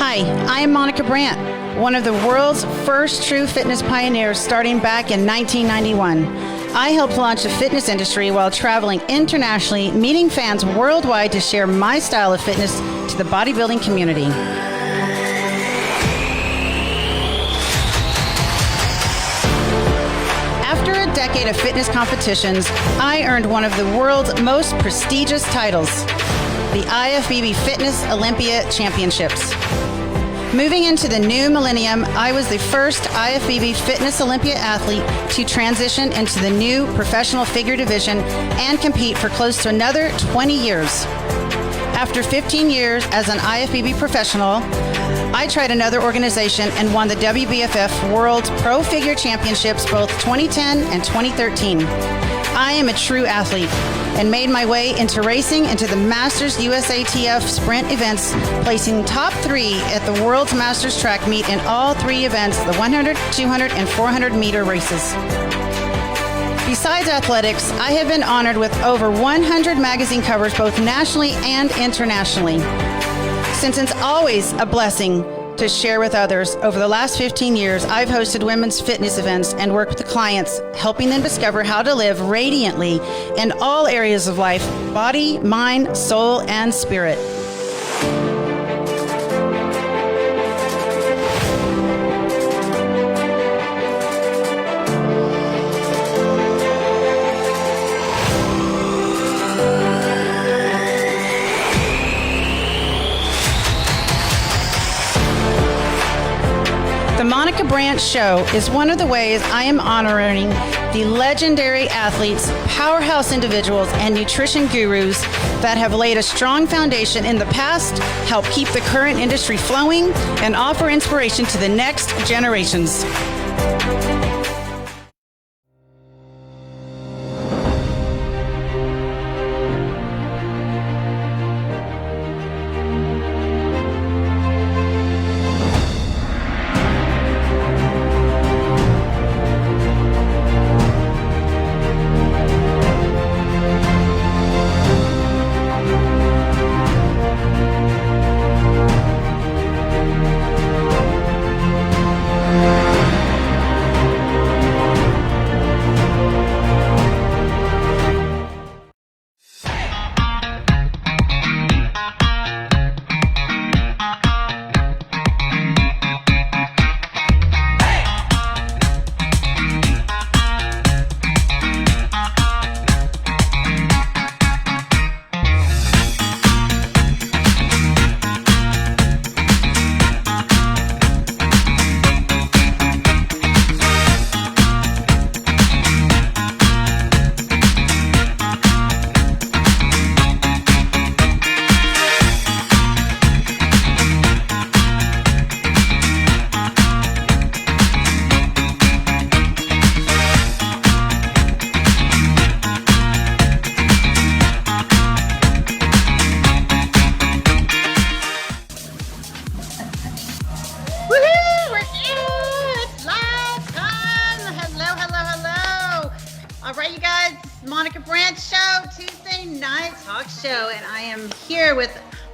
Hi, I am Monica Brandt, one of the world's first true fitness pioneers starting back in 1991. I helped launch the fitness industry while traveling internationally, meeting fans worldwide to share my style of fitness to the bodybuilding community. After a decade of fitness competitions, I earned one of the world's most prestigious titles, the IFBB Fitness Olympia Championships. Moving into the new millennium, I was the first IFBB Fitness Olympia athlete to transition into the new professional figure division and compete for close to another 20 years. After 15 years as an IFBB professional, I tried another organization and won the WBFF World Pro Figure Championships both 2010 and 2013. I am a true athlete and made my way into racing into the Masters USATF sprint events, placing top 3 at the World's Masters track meet in all 3 events, the 100, 200, and 400 meter races. Besides athletics, I have been honored with over 100 magazine covers both nationally and internationally. Since it's always a blessing to share with others, over the last 15 years, I've hosted women's fitness events and worked with the clients, helping them discover how to live radiantly in all areas of life, body, mind, soul, and spirit. The Monica Brandt Show is one of the ways I am honoring the legendary athletes, powerhouse individuals, and nutrition gurus that have laid a strong foundation in the past, help keep the current industry flowing, and offer inspiration to the next generations.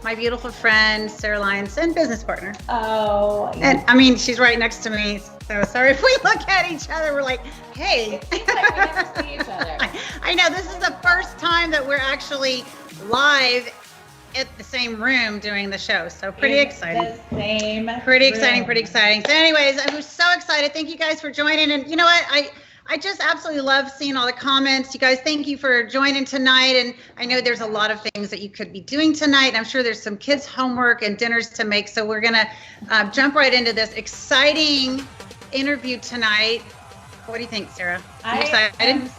My beautiful friend, Sarah Lyons, and business partner. Oh. And I mean, she's right next to me, so sorry if we look at each other, we're like, hey. It's like we never see each other. I know, this is the first time that we're actually live at the same room doing the show, so pretty exciting. Pretty exciting. So anyways, I'm so excited. Thank you guys for joining. And you know what? I just absolutely love seeing all the comments. You guys, thank you for joining tonight. And I know there's a lot of things that you could be doing tonight. I'm sure there's some kids' homework and dinners to make. So we're going to jump right into this exciting interview tonight. What do you think, Sarah? Are you excited?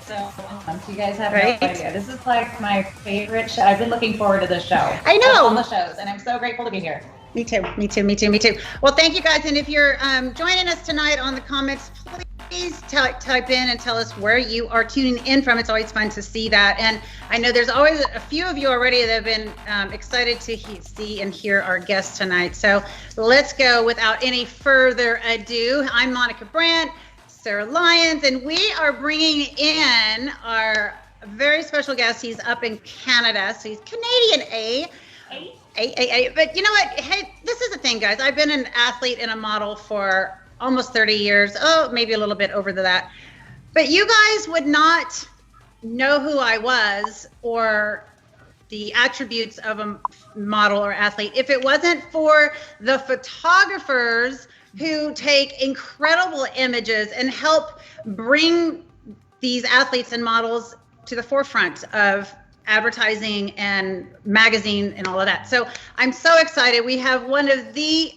So pumped. You guys have no idea. This is like my favorite show. I've been looking forward to this show. I know. All the shows, and I'm so grateful to be here. Me too. Well, thank you guys. And if you're joining us tonight on the comments, please type in and tell us where you are tuning in from. It's always fun to see that. And I know there's always a few of you already that have been excited to see and hear our guest tonight. So let's go without any further ado. I'm Monica Brandt, Sarah Lyons, and we are bringing in our very special guest. He's up in Canada, so he's Canadian, But you know what? Hey, this is the thing, guys. I've been an athlete and a model for almost 30 years. Oh, maybe a little bit over that. But you guys would not know who I was or the attributes of a model or athlete if it wasn't for the photographers who take incredible images and help bring these athletes and models to the forefront of advertising and magazine and all of that. So I'm so excited. We have one of the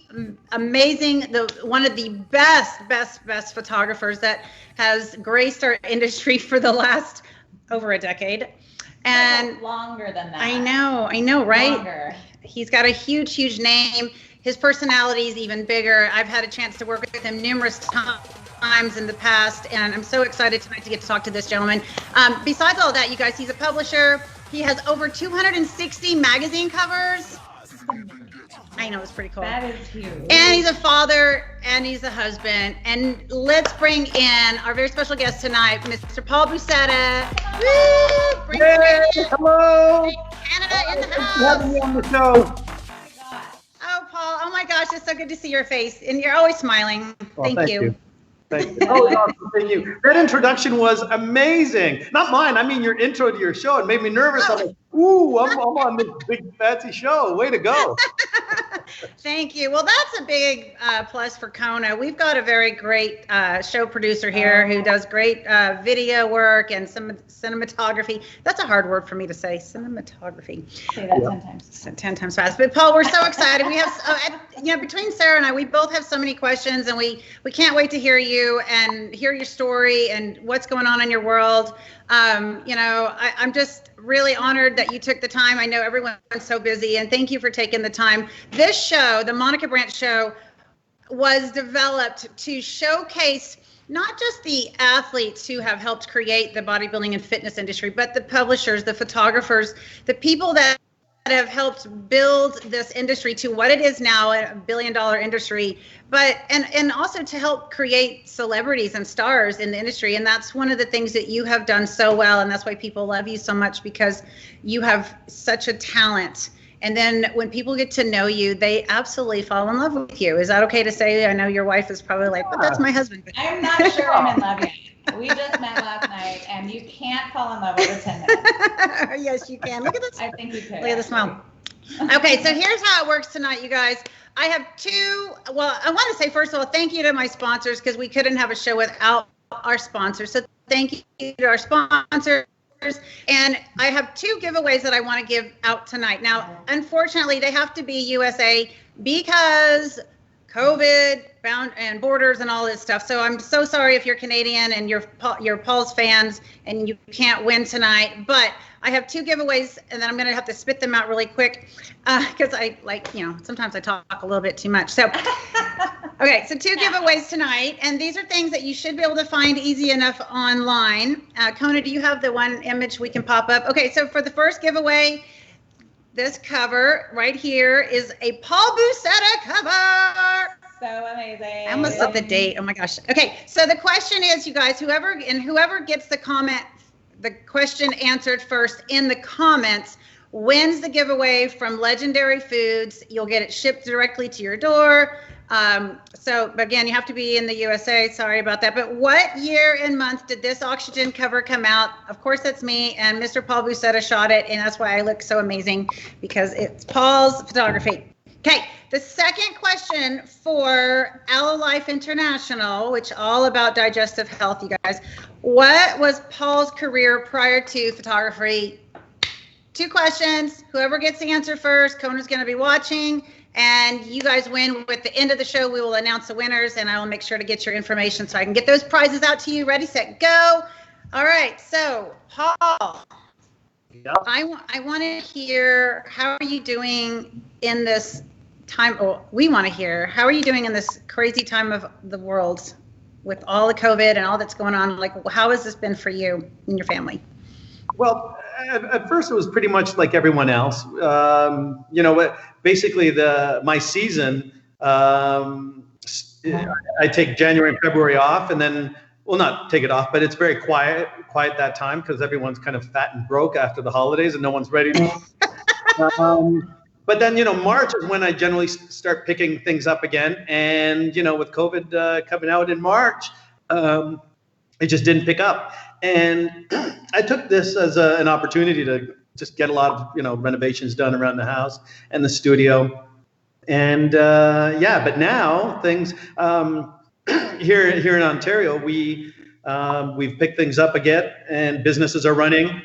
amazing, one of the best photographers that has graced our industry for the last over a decade. And longer than that. I know, right? Longer. He's got a huge name. His personality is even bigger. I've had a chance to work with him numerous times in the past, and I'm so excited tonight to get to talk to this gentleman. Besides all that, you guys, he's a publisher. He has over 260 magazine covers. I know, it's pretty cool. That is huge. And he's a father, and he's a husband. And let's bring in our very special guest tonight, Mr. Paul Buceta. Woo! Bring him in. Hello. Canada in the house. Having me on the show. Oh, Paul, oh my gosh, it's so good to see your face. And you're always smiling. Well, Thank you. Thank you. Oh, awesome. Thank you. That introduction was amazing. Not mine. I mean, your intro to your show. It made me nervous. I'm like, ooh, I'm on this big fancy show. Way to go. Thank you. Well, that's a big plus for Kona. We've got a very great show producer here who does great video work and some cinematography. That's a hard word for me to say, cinematography. Say that 10 times. 10 times fast. But Paul, we're so excited. We have, between Sarah and I, we both have so many questions, and we can't wait to hear you and hear your story and what's going on in your world. I'm just really honored that you took the time. I know everyone's so busy, and thank you for taking the time. This show, the Monica Branch Show, was developed to showcase not just the athletes who have helped create the bodybuilding and fitness industry, but the publishers, the photographers, the people that have helped build this industry to what it is now, a billion-dollar industry, but and also to help create celebrities and stars in the industry. And that's one of the things that you have done so well, and that's why people love you so much, because you have such a talent. And then when people get to know you, they absolutely fall in love with you. Is that okay to say? I know your wife is probably like, but that's my husband. I'm not sure I'm in love yet. We just met last night, and you can't fall in love over 10 minutes. Yes, you can. Look at this. I think you could. Look at the smile. Okay, so here's how it works tonight, you guys. I have I want to say, first of all, thank you to my sponsors, because we couldn't have a show without our sponsors. So thank you to our sponsors. And I have 2 giveaways that I want to give out tonight. Now, unfortunately, they have to be USA because COVID bound and borders and all this stuff. So I'm so sorry if you're Canadian and you're Paul's fans and you can't win tonight. But I have 2 giveaways, and then I'm going to have to spit them out really quick because I sometimes I talk a little bit too much. So, okay, so 2 giveaways tonight, and these are things that you should be able to find easy enough online. Kona, do you have the one image we can pop up? Okay, so for the first giveaway, this cover right here is a Paul Buceta cover. So amazing. I almost said the date. Oh my gosh. Okay, so the question is, you guys, whoever gets the question answered first in the comments wins the giveaway from Legendary Foods. You'll get it shipped directly to your door. So again, you have to be in the USA. Sorry about that. But what year and month did this oxygen cover come out? Of course, that's me, and Mr. Paul Buceta shot it, and that's why I look so amazing, because it's Paul's photography. Okay, the second question for Aloe Life International, which all about digestive health, you guys. What was Paul's career prior to photography? 2 questions. Whoever gets the answer first, Kona's going to be watching, and you guys win. With the end of the show, we will announce the winners, and I will make sure to get your information so I can get those prizes out to you. Ready, set, go. All right, so Paul, Yep. I want to hear, how are you doing in this time? Oh, we want to hear, how are you doing in this crazy time of the world with all the COVID and all that's going on? Like, how has this been for you and your family? Well, at first it was pretty much like everyone else. Basically my season, I take January and February off, and then, well, not take it off, but it's very quiet that time because everyone's kind of fat and broke after the holidays and no one's ready to. But then, March is when I generally start picking things up again. And, with COVID coming out in March, it just didn't pick up. And I took this as an opportunity to just get a lot of, renovations done around the house and the studio. And but now things here in Ontario, we've picked things up again, and businesses are running.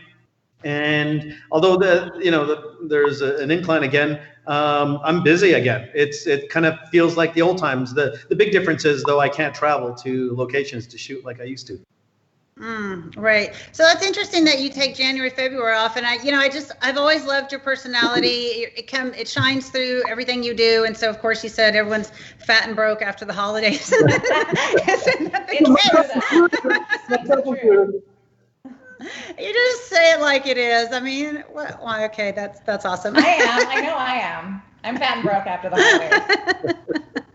And although there's an incline again, I'm busy again. It kind of feels like the old times. The big difference is, though, I can't travel to locations to shoot like I used to. Right. So that's interesting that you take January, February off. And I've always loved your personality. It shines through everything you do. And so, of course, you said everyone's fat and broke after the holidays. You just say it like it is. I mean, well, okay, that's awesome. I know I am. I'm fat and broke after the holidays.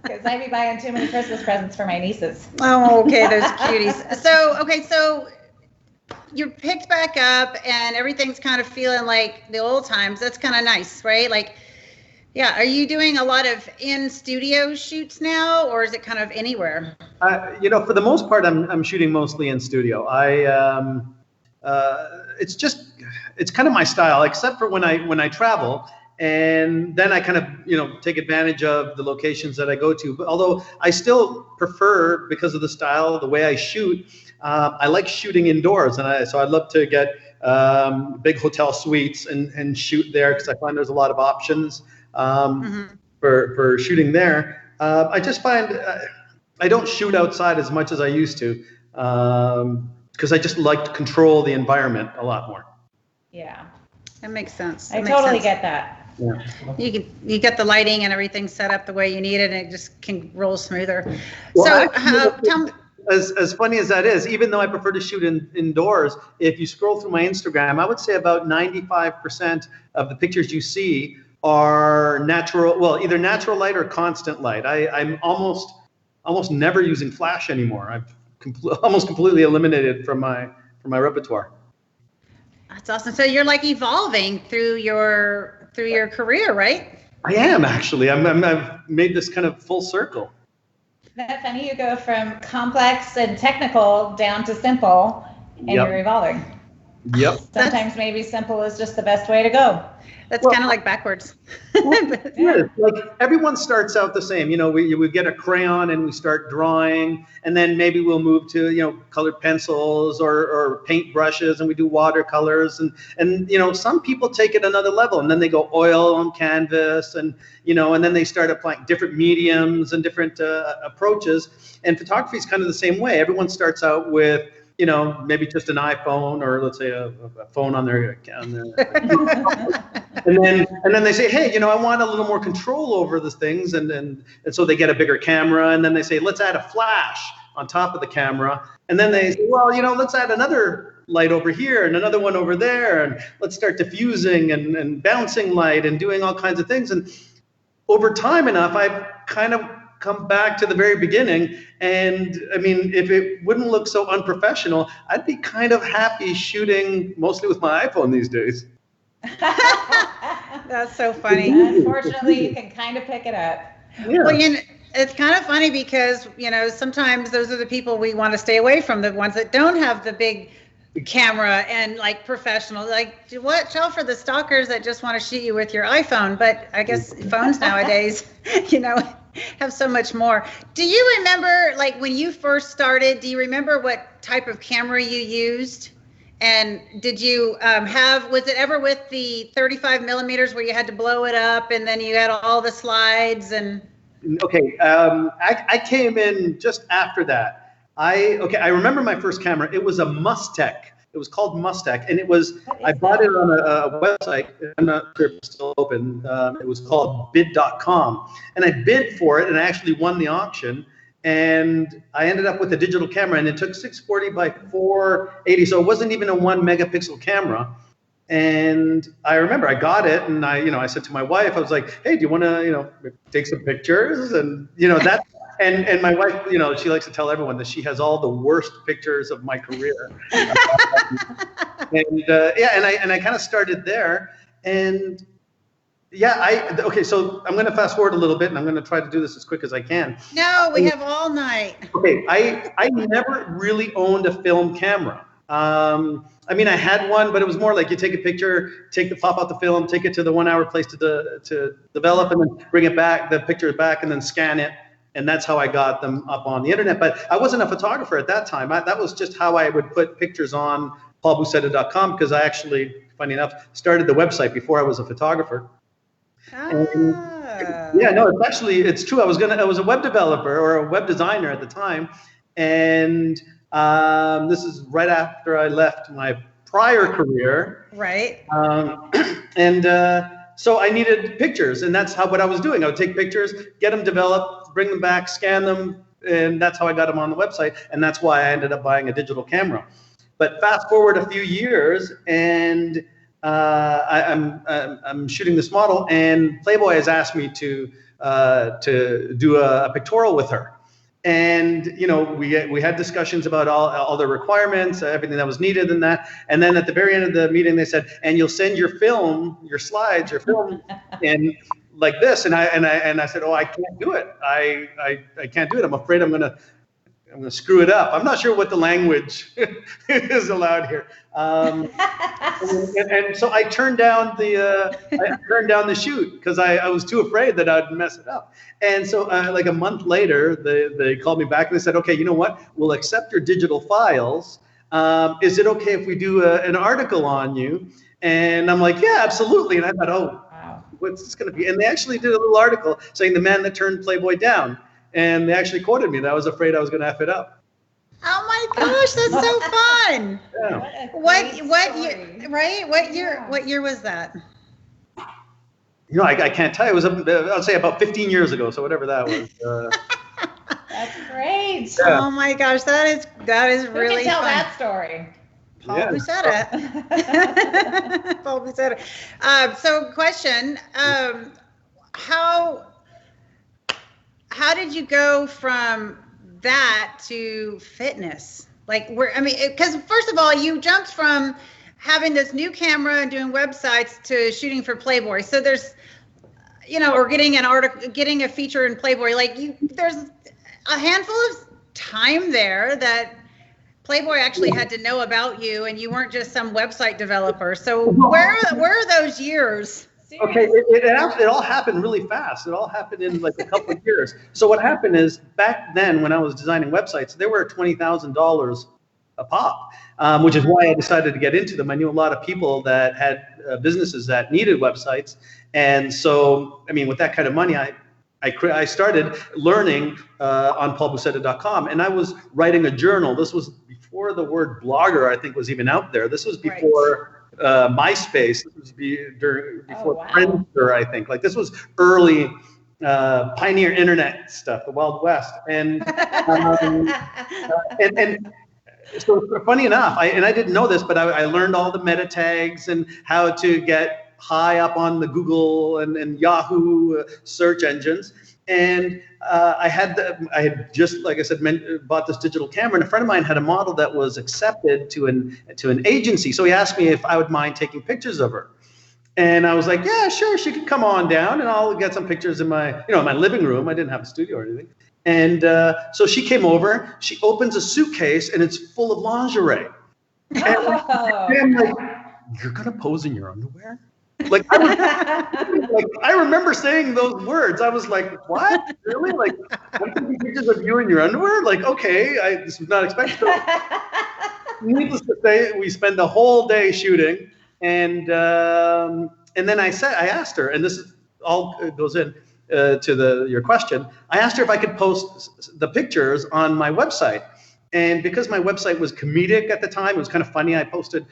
Because I be buying too many Christmas presents for my nieces. Oh, okay, those cuties. So you're picked back up and everything's kind of feeling like the old times. That's kind of nice, right? Like, yeah. Are you doing a lot of in-studio shoots now, or is it kind of anywhere? For the most part, I'm shooting mostly in studio. It's kind of my style, except for when I travel. And then I kind of, take advantage of the locations that I go to. But although I still prefer, because of the style, the way I shoot, I like shooting indoors. And so I'd love to get big hotel suites and shoot there, because I find there's a lot of options for shooting there. I just find I don't shoot outside as much as I used to, because I just like to control the environment a lot more. Yeah. That makes sense. I totally get that. Yeah. You get the lighting and everything set up the way you need it, and it just can roll smoother. Well, so tell me. As funny as that is, even though I prefer to shoot indoors, if you scroll through my Instagram, I would say about 95% of the pictures you see are natural, well, either natural light or constant light. I'm almost never using flash anymore. I've almost completely eliminated from my repertoire. That's awesome. So you're like evolving through your career, right? I am, actually. I've made this kind of full circle. That's funny. You go from complex and technical down to simple, and you're evolving. Yep. Sometimes maybe simple is just the best way to go. That's kind of like backwards. Yeah. Like everyone starts out the same. We get a crayon and we start drawing, and then maybe we'll move to colored pencils or paint brushes, and we do watercolors, and some people take it another level, and then they go oil on canvas, and and then they start applying different mediums and different approaches. And photography is kind of the same way. Everyone starts out with maybe just an iPhone, or let's say a phone on their and then they say, hey, I want a little more control over the things, and so they get a bigger camera, and then they say, let's add a flash on top of the camera, and then they say, well, let's add another light over here and another one over there, and let's start diffusing and bouncing light and doing all kinds of things. And over time enough, I've kind of come back to the very beginning. And I mean, if it wouldn't look so unprofessional, I'd be kind of happy shooting mostly with my iPhone these days. That's so funny. Unfortunately, you can kind of pick it up. Yeah. Well, it's kind of funny because, sometimes those are the people we want to stay away from, the ones that don't have the big camera and like professional. Like, watch out for the stalkers that just want to shoot you with your iPhone. But I guess phones nowadays, have so much more. Do you remember, like, when you first started, do you remember what type of camera you used? And did you was it ever with the 35 millimeters where you had to blow it up and then you had all the slides and? Okay, I came in just after that. I remember my first camera. It was a Mustec. It was called Mustec, and I bought it on a website. I'm not sure if it's still open. It was called bid.com, and I bid for it, and I actually won the auction. And I ended up with a digital camera, and it took 640 by 480, so it wasn't even a 1 megapixel camera. And I remember I got it, and I said to my wife, I was like, "Hey, do you want to, take some pictures?" And that. And my wife, she likes to tell everyone that she has all the worst pictures of my career. And I kind of started there. And Okay, so I'm going to fast forward a little bit, and I'm going to try to do this as quick as I can. No, we have all night. Okay, I never really owned a film camera. I mean, I had one, but it was more like you take a picture, pop out the film, take it to the 1 hour place to develop, and then bring it back, the picture back, and then scan it. And that's how I got them up on the internet. But I wasn't a photographer at that time. That was just how I would put pictures on paulbuceta.com, because I actually, funny enough, started the website before I was a photographer. And, yeah, no, it's true. I was a web developer or a web designer at the time, and this is right after I left my prior career. Right. So I needed pictures, and that's what I was doing. I would take pictures, get them developed, bring them back, scan them, and that's how I got them on the website. And that's why I ended up buying a digital camera. But fast forward a few years, and I'm shooting this model, and Playboy has asked me to do a pictorial with her. And we had discussions about all the requirements, everything that was needed, and that. And then at the very end of the meeting, they said, "And you'll send your film, your slides, your film, in like this." And I said, "Oh, I can't do it. I can't do it. I'm afraid I'm gonna screw it up." I'm not sure what the language is allowed here. And so I turned down the shoot because I was too afraid that I'd mess it up. And so like a month later, they called me back and they said, "Okay, you know what? We'll accept your digital files. Is it okay if we do an article on you?" And I'm like, "Yeah, absolutely." And I thought, "Oh, wow, what's this going to be?" And they actually did a little article saying the man that turned Playboy down. And they actually quoted me that I was afraid I was going to F it up. Oh my gosh, that's so fun! Yeah. What year? Right? What year was that? I can't tell you. It was I'd say about 15 years ago. So whatever that was. That's great. Yeah. Oh my gosh, that is really Who can tell fun. that story? Paul Buceta. Paul Buceta. So question, how did you go from that to fitness? Because first of all, you jumped from having this new camera and doing websites to shooting for Playboy. So there's, or getting an article, getting a feature in Playboy. There's a handful of time there that Playboy actually had to know about you, and you weren't just some website developer. So where are those years? Okay, it all happened really fast. It all happened in like a couple of years. So what happened is back then when I was designing websites, they were $20,000 a pop, which is why I decided to get into them. I knew a lot of people that had businesses that needed websites. And so, I mean, with that kind of money, I started learning on paulbuceta.com, and I was writing a journal. This was before the word blogger, I think, was even out there. This was before MySpace. This was before Friendster, I think. Like, this was early pioneer internet stuff, the Wild West. And so funny enough, I didn't know this, but I learned all the meta tags and how to get high up on the Google and Yahoo search engines. And I had just, like I said, bought this digital camera, and a friend of mine had a model that was accepted to an agency. So he asked me if I would mind taking pictures of her. And I was like, yeah, sure, she could come on down, and I'll get some pictures in my living room. I didn't have a studio or anything. And so she came over, she opens a suitcase, and it's full of lingerie. And I'm like, "You're gonna pose in your underwear?" Like, I remember saying those words. I was like, "What? Really? Like, I'm taking pictures of you in your underwear? Like, okay, this was not expected." So, needless to say, we spent the whole day shooting, and then I asked her, and this is all goes in to your question. I asked her if I could post the pictures on my website, and because my website was comedic at the time, it was kind of funny. I posted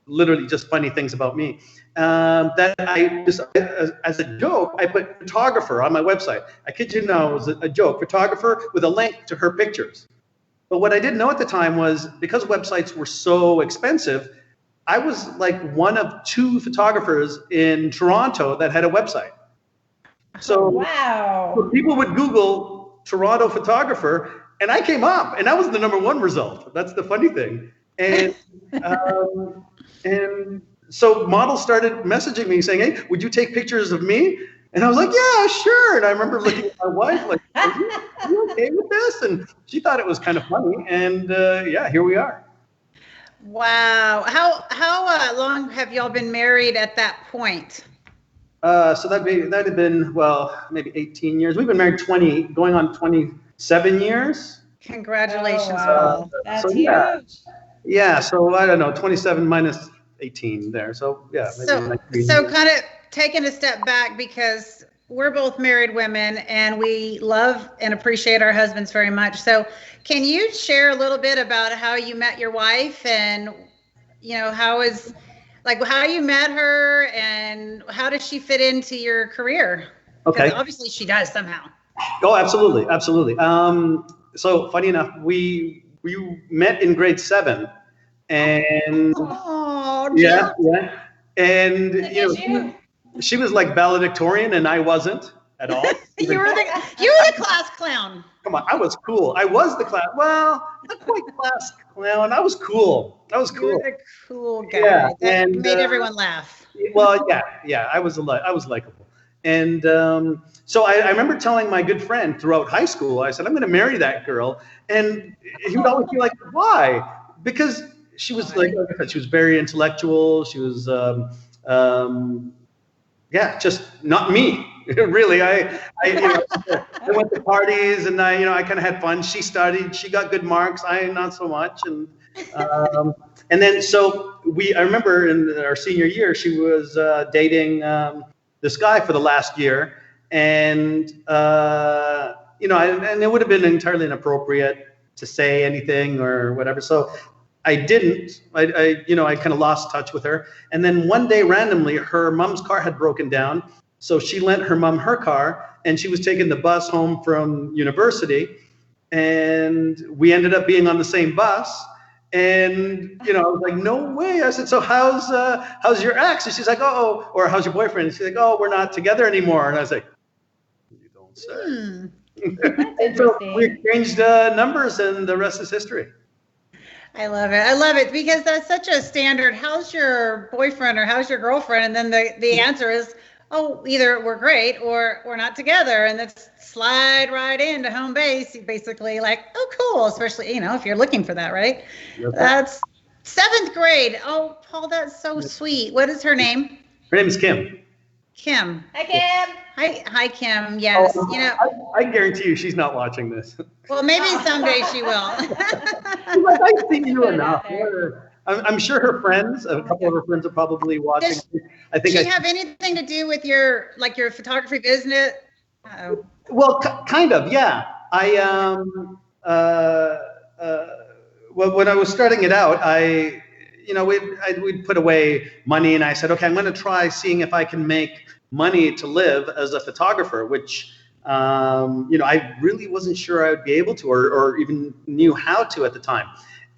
literally just funny things about me. That I just, as a joke, I put photographer on my website. I kid you not, it was a joke, photographer with a link to her pictures. But what I didn't know at the time was, because websites were so expensive, I was like one of 2 photographers in Toronto that had a website. So, wow. So people would Google Toronto photographer, and I came up, and that was the #1 result. That's the funny thing. And so models started messaging me saying, "Hey, would you take pictures of me?" And I was like, "Yeah, sure." And I remember looking at my wife like, "Are you okay with this?" And she thought it was kind of funny. And yeah, here we are. Wow. How long have y'all been married at that point? So that'd have been, well, maybe 18 years. We've been married going on 27 years. Congratulations, Oh, wow. Paul. That's So, huge. yeah. Yeah, so I don't know, 27 minus 18 there. So yeah, maybe like 3 So years. kind of taking a step back, because we're both married women and we love and appreciate our husbands very much. So can you share a little bit about how you met your wife, and how you met her, and how does she fit into your career? Because Okay. obviously she does somehow. Oh, absolutely, absolutely. So funny enough, we met in grade 7, and Oh, yeah, and Look at you. she was like valedictorian, and I wasn't at all. you were the class clown. Come on, I was cool. I was the class. Well, not quite class clown. I was cool. I was You were cool. the cool guy. Yeah, that and, made everyone laugh. Well, yeah. I was likable, and so I remember telling my good friend throughout high school. I said, "I'm going to marry that girl," and he would always be like, "Why?" Because she was like I said, she was very intellectual. She was, yeah, just not me. Really, I went to parties, and I kind of had fun. She studied. She got good marks. I not so much, and then so I remember in our senior year, she was dating this guy for the last year, and and it would have been entirely inappropriate to say anything or whatever. So I didn't. I kind of lost touch with her. And then one day, randomly, her mom's car had broken down. So she lent her mom her car, and she was taking the bus home from university. And we ended up being on the same bus. And I was like, "No way!" I said, "So how's your ex?" And she's like, "Oh," or "How's your boyfriend?" And she's like, "Oh, we're not together anymore." And I was like, "You don't say." That's So interesting. we exchanged numbers, and the rest is history. I love it because that's such a standard. How's your boyfriend or how's your girlfriend? And then the answer is, oh, either we're great or we're not together. And that's slide right into home base, basically like, oh, cool. Especially, if you're looking for that, right? Yep. That's 7th grade. Oh, Paul, that's so sweet. What is her name? Her name is Kim. Kim. Hi, Kim. Hi, Kim. Yes. I guarantee you she's not watching this. Well, maybe someday she will. She's like, "I've seen you enough." I'm sure her friends, a couple of her friends are probably watching. Does she have anything to do with your photography business? Uh-oh. Well, kind of, yeah. Well, when I was starting it out, we'd put away money, and I said, "Okay, I'm going to try seeing if I can make money to live as a photographer," which I really wasn't sure I would be able to, or even knew how to at the time.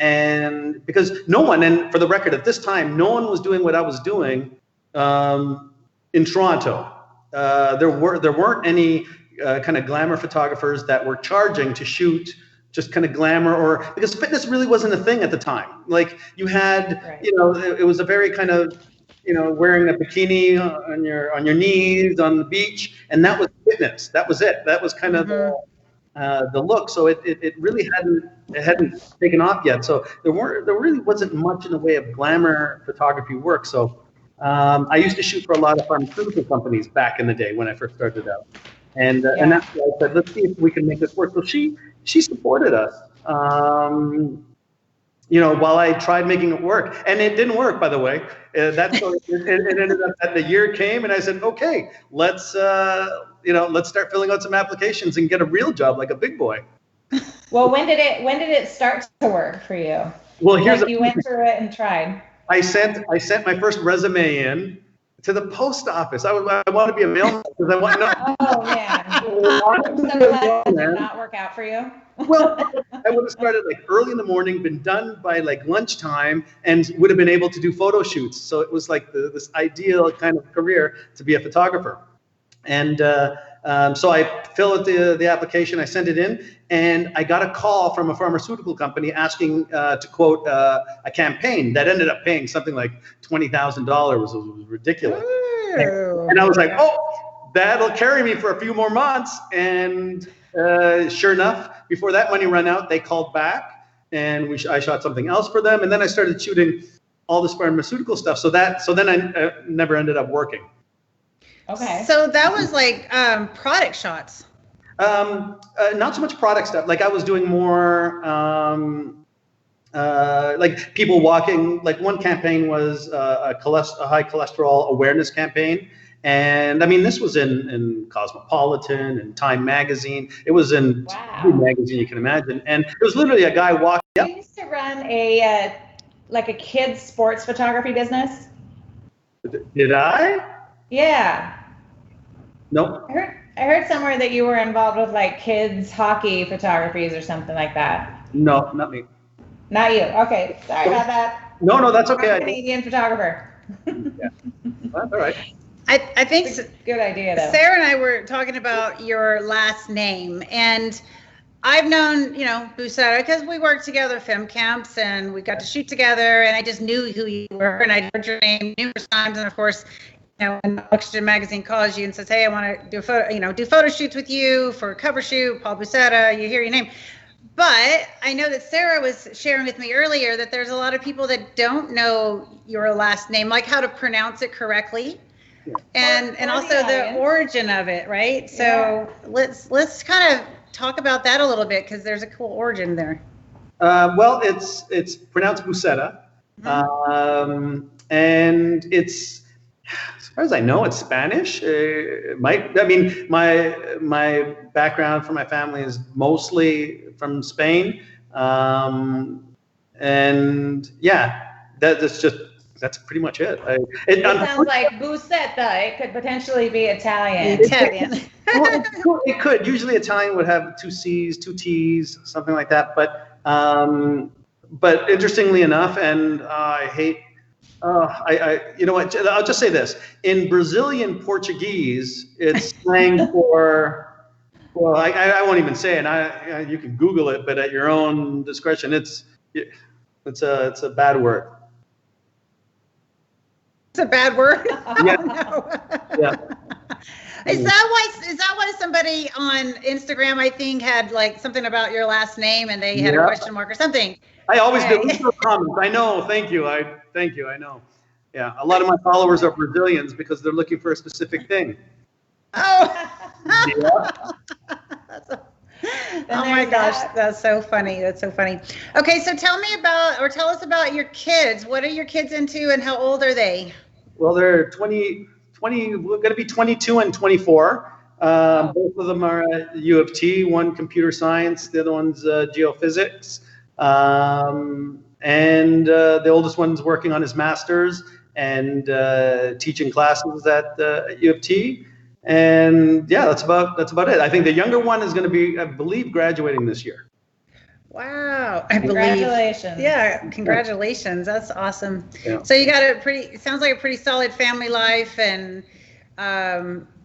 And because and for the record, at this time, no one was doing what I was doing in Toronto. There weren't any kind of glamour photographers that were charging to shoot just kind of glamour, because fitness really wasn't a thing at the time. Like you had, it was a very kind of, wearing a bikini on your knees on the beach, and that was fitness. That was it. That was kind of the look. So it really hadn't taken off yet. So there really wasn't much in the way of glamour photography work. So I used to shoot for a lot of pharmaceutical companies back in the day when I first started out, and that's why I said, let's see if we can make this work. So she supported us. While I tried making it work, and it didn't work, by the way. It ended up that the year came, and I said, "Okay, let's start filling out some applications and get a real job like a big boy." Well, when did it start to work for you? Well, you went through it and tried. I sent my first resume in to the post office. I want to be a mailman because I want to. Oh man! Did not work out for you? Well, I would have started like early in the morning, been done by like lunchtime, and would have been able to do photo shoots. So it was like this ideal kind of career to be a photographer. And So I fill out the application, I send it in, and I got a call from a pharmaceutical company asking to quote a campaign that ended up paying something like $20,000. It was ridiculous. Ooh. And I was like, oh, that'll carry me for a few more months. And sure enough, before that money ran out, they called back, and I shot something else for them. And then I started shooting all this pharmaceutical stuff. So then I never ended up working. Okay. So that was like product shots. Not so much product stuff. Like I was doing more like people walking. Like one campaign was a high cholesterol awareness campaign. And I mean, this was in Cosmopolitan and Time Magazine. It was in every magazine you can imagine. And it was literally a guy walking. You used to run a kids sports photography business. Did I? Yeah. Nope. I heard somewhere that you were involved with like kids hockey photographies or something like that. No, not me. Not you. Okay. Sorry about that. No, that's okay. I'm a Canadian photographer. Yeah. That's all right. I think It's a good idea though. Sarah and I were talking about your last name, and I've known, Buceta because we worked together film camps and we got to shoot together, and I just knew who you were, and I heard your name numerous times. And of course, when PictureGroove Magazine calls you and says, "Hey, I want to do a photo, do photo shoots with you for a cover shoot," Paul Buceta, you hear your name. But I know that Sarah was sharing with me earlier that there's a lot of people that don't know your last name, like how to pronounce it correctly. Yeah. And also the origin of it, right? So let's kind of talk about that a little bit, because there's a cool origin there. Well, it's pronounced Buceta, and it's, as far as I know, it's Spanish. My background for my family is mostly from Spain, and yeah, that's pretty much it. It sounds like Buceta. It could potentially be Italian. It could. Usually Italian would have 2 C's, 2 T's, something like that. But interestingly enough, and I hate, you know what? I'll just say this: in Brazilian Portuguese, it's slang for. Well, I won't even say it. You can Google it, but at your own discretion. It's a bad word. It's a bad word. Yeah. No. Yeah. Is that why somebody on Instagram, I think, had like something about your last name and they had a question mark or something? I always do comments. I know. Thank you. I know. Yeah. A lot of my followers are Brazilians because they're looking for a specific thing. Oh. Yeah. Oh my gosh, that's so funny. That's so funny. Okay, so tell us about your kids. What are your kids into and how old are they? Well, they're 20, we're going to be 22 and 24. Both of them are at U of T, one computer science, the other one's geophysics. And the oldest one's working on his master's and teaching classes at U of T. And yeah, that's about it. I think the younger one is going to be, I believe, graduating this year. Wow. Congratulations. Yeah, congratulations. That's awesome. Yeah. So you got it sounds like a pretty solid family life, and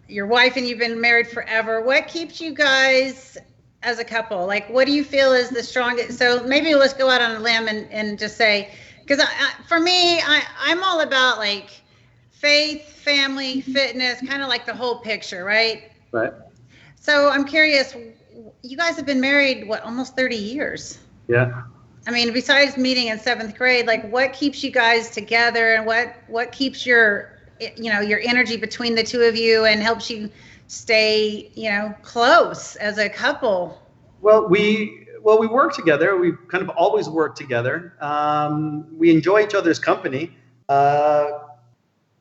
your wife and you've been married forever. What keeps you guys as a couple? Like, what do you feel is the strongest? So maybe let's go out on a limb and just say, because for me, I'm all about like faith, family, fitness, kind of like the whole picture, right? Right. So I'm curious, you guys have been married, what, almost 30 years? Yeah. I mean, besides meeting in 7th grade, like what keeps you guys together, and what keeps your energy between the two of you and helps you stay, close as a couple? Well, we work together. We've kind of always worked together. We enjoy each other's company.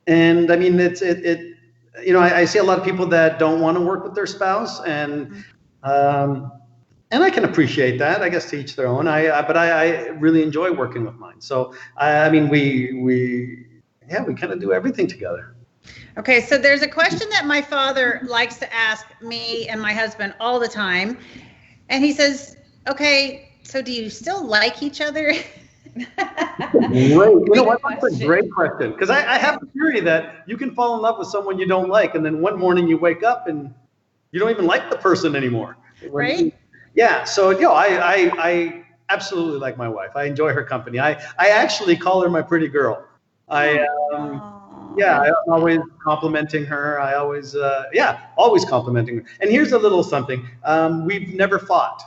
And I mean, I see a lot of people that don't want to work with their spouse, and I can appreciate that. I guess to each their own. But I really enjoy working with mine. So I mean, we kind of do everything together. Okay, so there's a question that my father likes to ask me and my husband all the time, and he says, "Okay, so do you still like each other?" Great. You know what? That's a great question. Because I have a theory that you can fall in love with someone you don't like, and then one morning you wake up and you don't even like the person anymore. Right? Yeah. So, I absolutely like my wife. I enjoy her company. I actually call her my pretty girl. I'm always complimenting her. I always, always complimenting her. And here's a little something. We've never fought.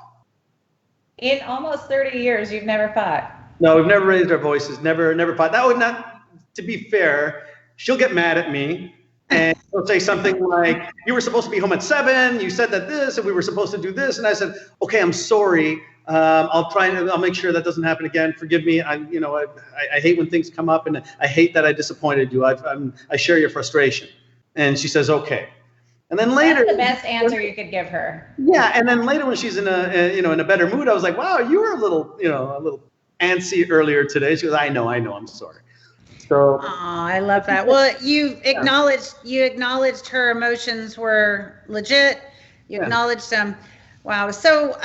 In almost 30 years, you've never fought. No, we've never raised our voices. Never fought. That would not, to be fair, she'll get mad at me. And she'll say something like, you were supposed to be home at 7. You said that this, and we were supposed to do this. And I said, okay, I'm sorry. I'll make sure that doesn't happen again. Forgive me. I hate when things come up, and I hate that I disappointed you. I share your frustration. And she says, okay. And then later, that's the best answer you could give her. Yeah. And then later when she's in a better mood, I was like, wow, you were a little antsy earlier today. She goes, I know, I'm sorry. So, I love that. Well, you acknowledged her emotions were legit. You acknowledged them. Wow. So,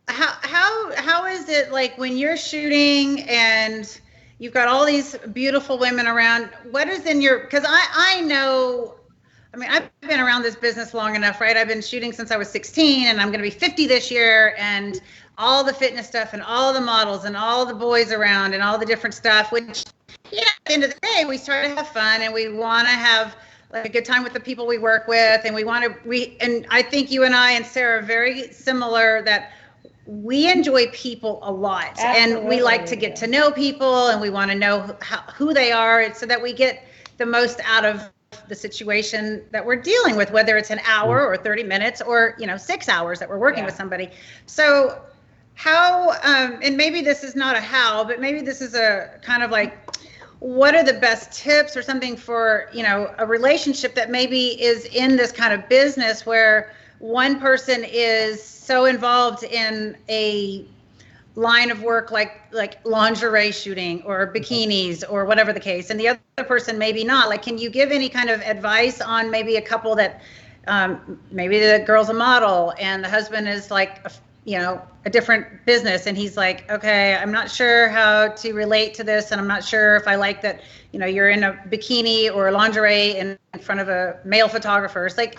how is it like when you're shooting and you've got all these beautiful women around? What is in your? Because I know. I mean, I've been around this business long enough, right? I've been shooting since I was 16, and I'm going to be 50 this year, and all the fitness stuff and all the models and all the boys around and all the different stuff, which, at the end of the day, we try to have fun and we want to have like a good time with the people we work with. And and I think you and I and Sarah are very similar that we enjoy people a lot. Absolutely. And we like to get to know people, and we want to know who they are so that we get the most out of the situation that we're dealing with, whether it's an hour or 30 minutes or 6 hours that we're working with somebody. So how, and maybe this is not a how, but maybe this is a kind of like, what are the best tips or something for, a relationship that maybe is in this kind of business where one person is so involved in a line of work like lingerie shooting or bikinis or whatever the case, and the other person maybe not. Like, can you give any kind of advice on maybe a couple that maybe the girl's a model and the husband is like a different business, and he's like, okay, I'm not sure how to relate to this, and I'm not sure if I like that you're in a bikini or lingerie in front of a male photographer. It's like,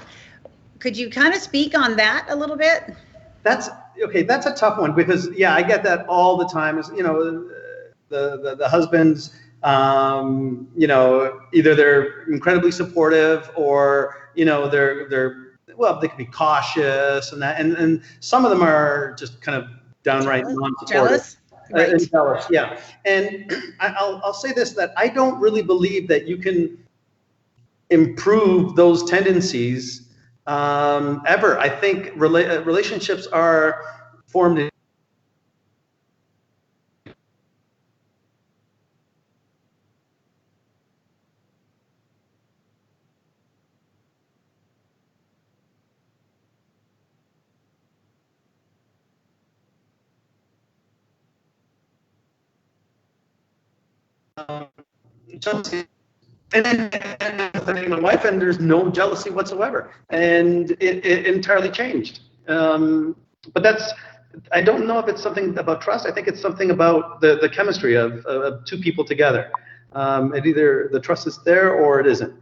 could you kind of speak on that a little bit? That's a tough one, because I get that all the time. Is the husbands, either they're incredibly supportive or they can be cautious and some of them are just kind of downright non-supportive. Jealous? Right. And jealous, yeah. And I'll say this, that I don't really believe that you can improve those tendencies ever. I think relationships are formed in jealousy. And then my wife, and there's no jealousy whatsoever, and it entirely changed. But I don't know if it's something about trust. I think it's something about the chemistry of two people together. It either the trust is there or it isn't.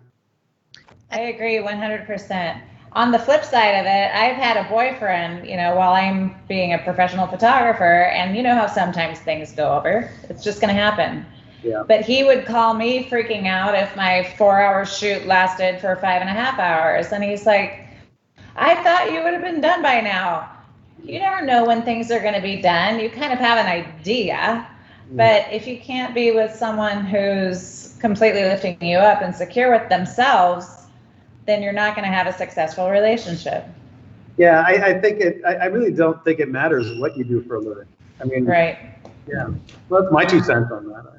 I agree 100%. On the flip side of it, I've had a boyfriend, while I'm being a professional photographer, and how sometimes things go over. It's just going to happen. Yeah. But he would call me freaking out if my 4-hour shoot lasted for 5.5 hours. And he's like, I thought you would have been done by now. You never know when things are going to be done. You kind of have an idea. But if you can't be with someone who's completely lifting you up and secure with themselves, then you're not going to have a successful relationship. Yeah, I really don't think it matters what you do for a living. I mean, right. Yeah. Well, that's my 2 cents on that.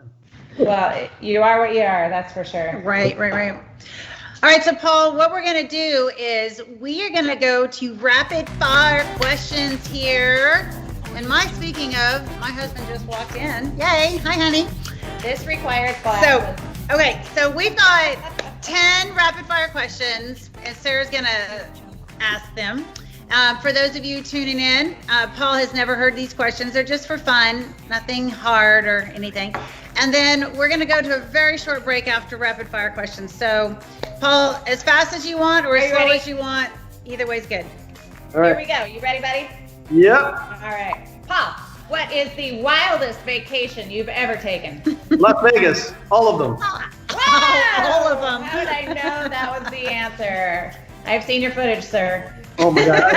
Well, you are what you are, that's for sure. Right. All right, so Paul, what we're going to do is we are going to go to rapid fire questions here. And speaking of, my husband just walked in. Yay. Hi, honey. This requires glasses. So we've got 10 rapid fire questions, and Sarah's going to ask them. For those of you tuning in, Paul has never heard these questions. They're just for fun, nothing hard or anything. And then we're going to go to a very short break after rapid fire questions. So, Paul, as fast as you want or as slow as you want. Either way's good. All right. Here we go. You ready, buddy? Yep. All right. Paul, what is the wildest vacation you've ever taken? Las Vegas. All of them. Wow! All of them. How did I know that was the answer? I've seen your footage, sir. Oh my God.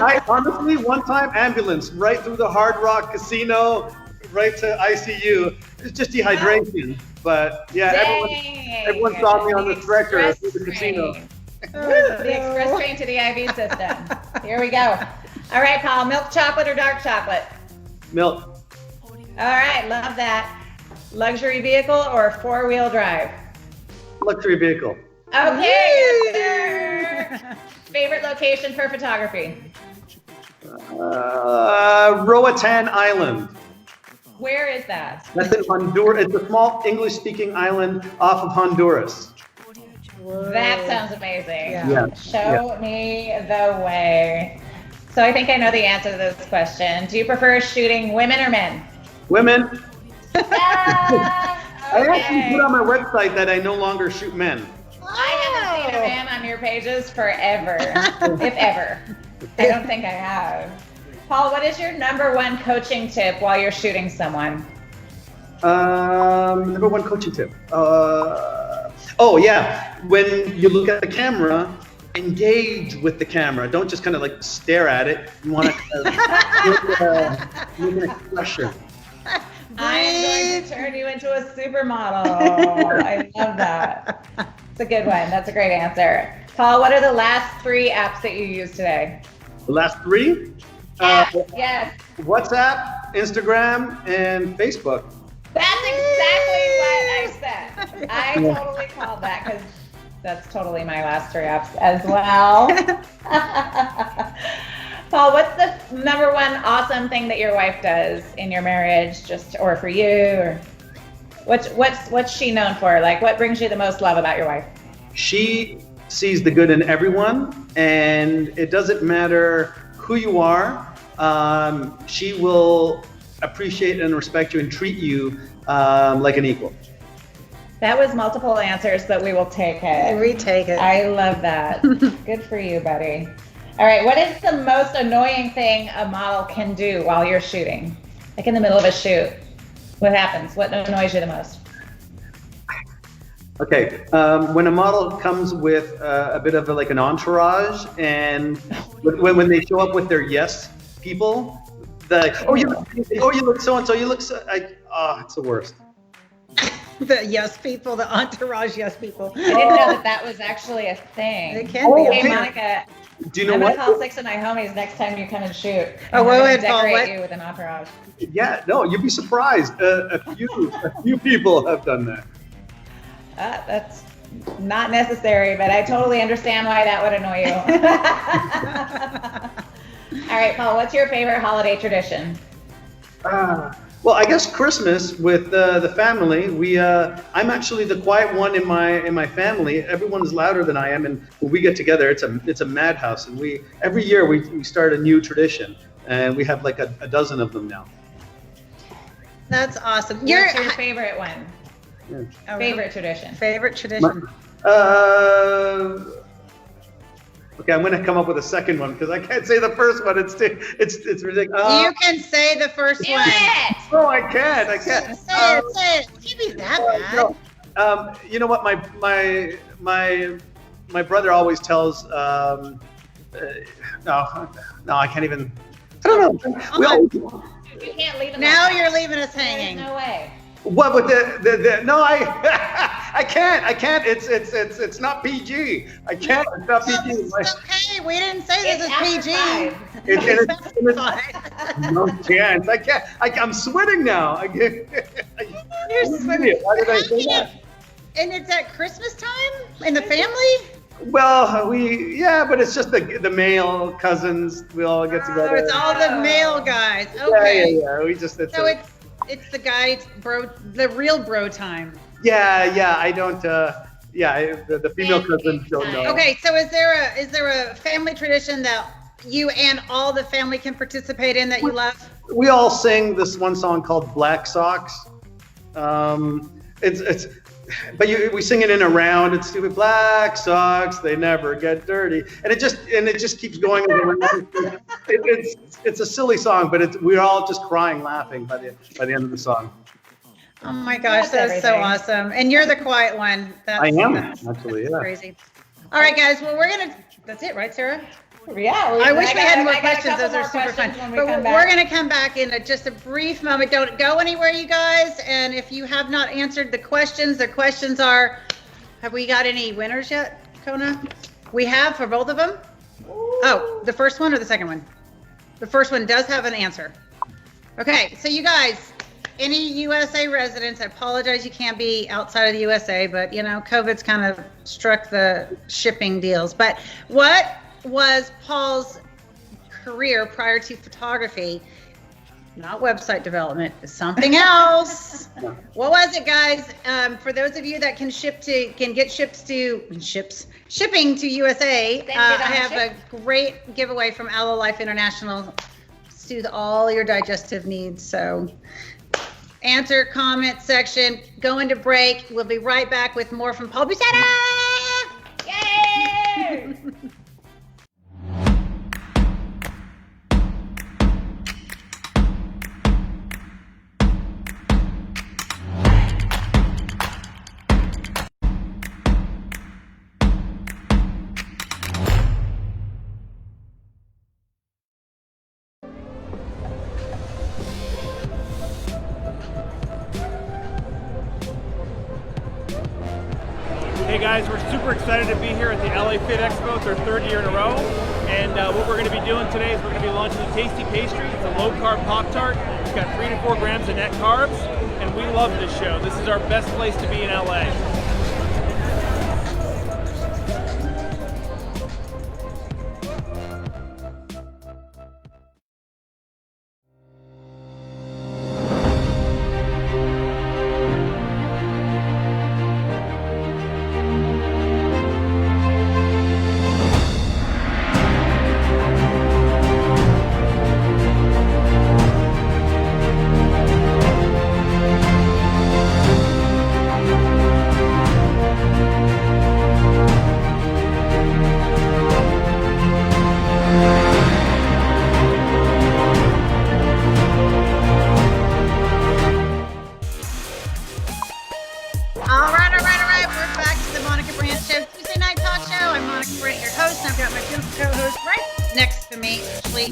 I honestly, one time, ambulance right through the Hard Rock Casino, right to ICU. It's just dehydration. But yeah, everyone saw me on the stretcher through the casino. The express train to the IV system. Here we go. All right, Paul, milk chocolate or dark chocolate? Milk. All right, love that. Luxury vehicle or four-wheel drive? Luxury vehicle. Okay, yes, sir. Favorite location for photography? Roatan Island. Where is that? That's in Honduras. It's a small English-speaking island off of Honduras. That sounds amazing. Yeah. Show me the way. So I think I know the answer to this question. Do you prefer shooting women or men? Women. Ah, I actually okay. put on my website that I no longer shoot men. I haven't seen a man on your pages forever, if ever. I don't think I have. Paul, what is your number one coaching tip while you're shooting someone? Number one coaching tip. Oh yeah, when you look at the camera, engage with the camera. Don't just kind of like stare at it. You want to make an expression. I'm going to turn you into a supermodel. I love that. It's a good one. That's a great answer. Paul, what are the last 3 apps that you used today? The last 3? Yes. WhatsApp, Instagram, and Facebook. That's exactly what I said. I totally called that because that's totally my last 3 apps as well. Paul, what's the number one awesome thing that your wife does in your marriage, or for you? Or what's she known for? Like, what brings you the most love about your wife? She sees the good in everyone, and it doesn't matter who you are. She will appreciate and respect you and treat you like an equal. That was multiple answers, but we will take it. We take it. I love that. Good for you, buddy. All right, what is the most annoying thing a model can do while you're shooting? Like in the middle of a shoot, what happens? What annoys you the most? Okay, when a model comes with a bit of like an entourage, and when they show up with their yes people, oh you look so and so, you look so, it's the worst. The yes people, the entourage yes people. I didn't know that was actually a thing. It can be. Hey, Monica, Do you know I'm what? gonna call 6 of my homies next time you come and shoot. Oh, we're wait, gonna Paul, decorate what? you with an entourage. Yeah, no, you'd be surprised. A few people have done that. That's not necessary, but I totally understand why that would annoy you. All right, Paul, what's your favorite holiday tradition? Well, I guess Christmas with the family. I'm actually the quiet one in my family. Everyone's louder than I am, and when we get together, it's a madhouse. And every year we start a new tradition, and we have like a dozen of them now. That's awesome. What's your favorite one? Yeah. Favorite tradition? Favorite tradition? Okay, I'm gonna come up with a second one because I can't say the first one. It's ridiculous. You can say the first Do one. it! No, I can't. Say it. It can't be that bad. No. You know what? My brother always tells. No, I can't even. I don't know. You can't leave it. Now like you're that. leaving us There's hanging. no way. What with the no, I can't. It's not PG. I can't. It's not PG. It's okay. We didn't say this is PG. No chance. I can't. I'm sweating now. You're sweating. Why did I say that? And it's at Christmas time in the family? Well, but it's just the male cousins. We all get together. Oh, it's all the male guys. Okay. Yeah. We just It's the guy bro, the real bro time. Yeah. I don't. The female cousins don't know. Okay, so is there a family tradition that you and all the family can participate in that you love? We all sing this one song called Black Socks. It's but we sing it in a round. It's stupid. Black socks, they never get dirty, and it just keeps going. It's a silly song, but we're all just crying, laughing by the end of the song. Oh my gosh, that's so awesome! And you're the quiet one. I am actually, yeah. Crazy. All right, guys. Well, that's it, right, Sarah? Yeah. I wish we had more questions. Those are super fun. But we're going to come back in just a brief moment. Don't go anywhere, you guys. And if you have not answered the questions are, have we got any winners yet, Kona? We have for both of them? Ooh. Oh, the first one or the second one? The first one does have an answer. Okay, so you guys, any USA residents, I apologize you can't be outside of the USA, but COVID's kind of struck the shipping deals. But what was Paul's career prior to photography? Not website development, something else. What was it, guys? For those of you that can get shipping to USA, I have a great giveaway from Aloe Life International. Soothe all your digestive needs. So answer, comment section, go into break. We'll be right back with more from Paul Buceta. Yay! Hey guys, we're super excited to be here at the LA Fit Expo. It's our third year in a row. And what we're going to be doing today is we're going to be launching a tasty pastry. It's a low-carb Pop-Tart. It's got 3 to 4 grams of net carbs. And we love this show. This is our best place to be in LA.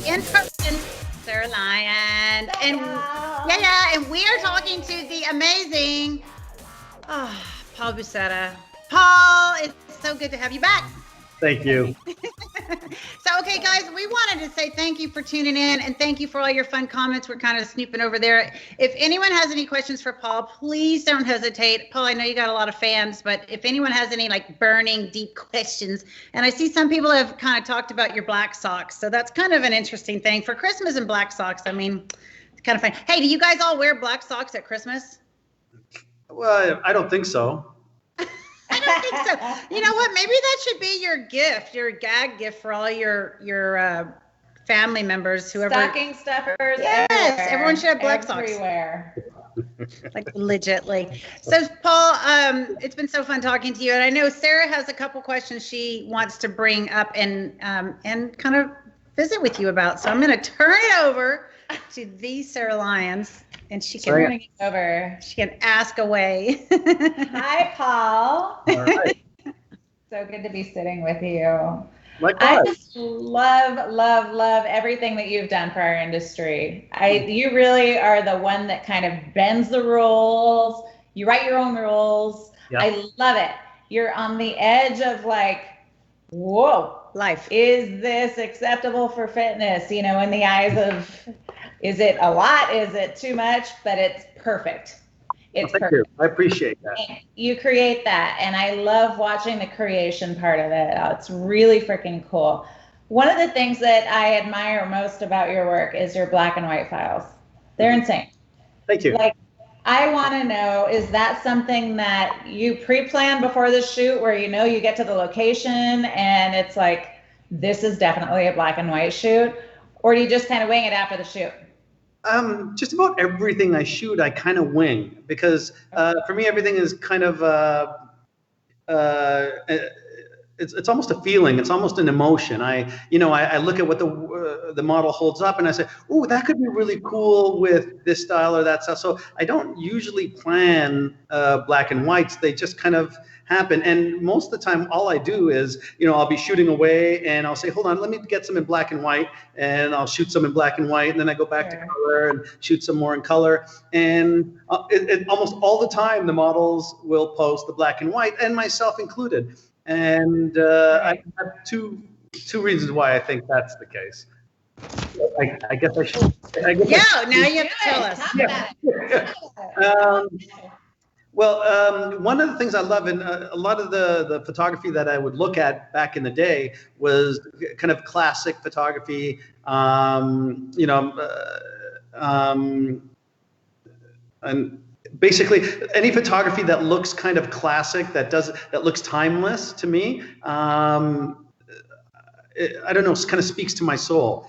In person, Sarah Lyons, and and we are talking to the amazing Paul Buceta. Paul, it's so good to have you back. Thank you. So, okay, guys, we wanted to say thank you for tuning in and thank you for all your fun comments. We're kind of snooping over there. If anyone has any questions for Paul, please don't hesitate. Paul, I know you got a lot of fans, but if anyone has any burning deep questions, and I see some people have kind of talked about your black socks. So that's kind of an interesting thing for Christmas and black socks. I mean, it's kind of fun. Hey, do you guys all wear black socks at Christmas? Well, I don't think so. I don't think so. You know what? Maybe that should be your gift, your gag gift for all your family members, whoever. Stocking stuffers. Yes, everywhere. Everyone should have black socks. Everywhere. Legitly. So, Paul, it's been so fun talking to you, and I know Sarah has a couple questions she wants to bring up and kind of visit with you about. So I'm going to turn it over to the Sarah Lyons. And she can She can ask away. Hi, Paul. All right. So good to be sitting with you. Likewise. I just love everything that you've done for our industry. You really are the one that kind of bends the rules. You write your own rules. Yep. I love it. You're on the edge of whoa, life. Is this acceptable for fitness? In the eyes of, is it a lot? Is it too much? But it's perfect. It's Thank perfect. you. I appreciate that. And you create that, and I love watching the creation part of it. It's really freaking cool. One of the things that I admire most about your work is your black and white files. They're insane. Thank you. I want to know, is that something that you pre-plan before the shoot where you get to the location and it's this is definitely a black and white shoot? Or do you just kind of wing it after the shoot? Just about everything I shoot, I kind of wing, because for me, everything is kind of it's almost a feeling. It's almost an emotion. I look at what the model holds up, and I say, "Oh, that could be really cool with this style or that style." So I don't usually plan black and whites. They just kind of happen. And most of the time, all I do is, I'll be shooting away, and I'll say, "Hold on, let me get some in black and white," and I'll shoot some in black and white, and then I go back to color and shoot some more in color. And almost all the time, the models will post the black and white, and myself included. And I have two reasons why I think that's the case. I guess I should. Now you have to tell us. Well, one of the things I love in a lot of the photography that I would look at back in the day was kind of classic photography. And basically any photography that looks kind of classic, that looks timeless to me. I don't know, kind of speaks to my soul.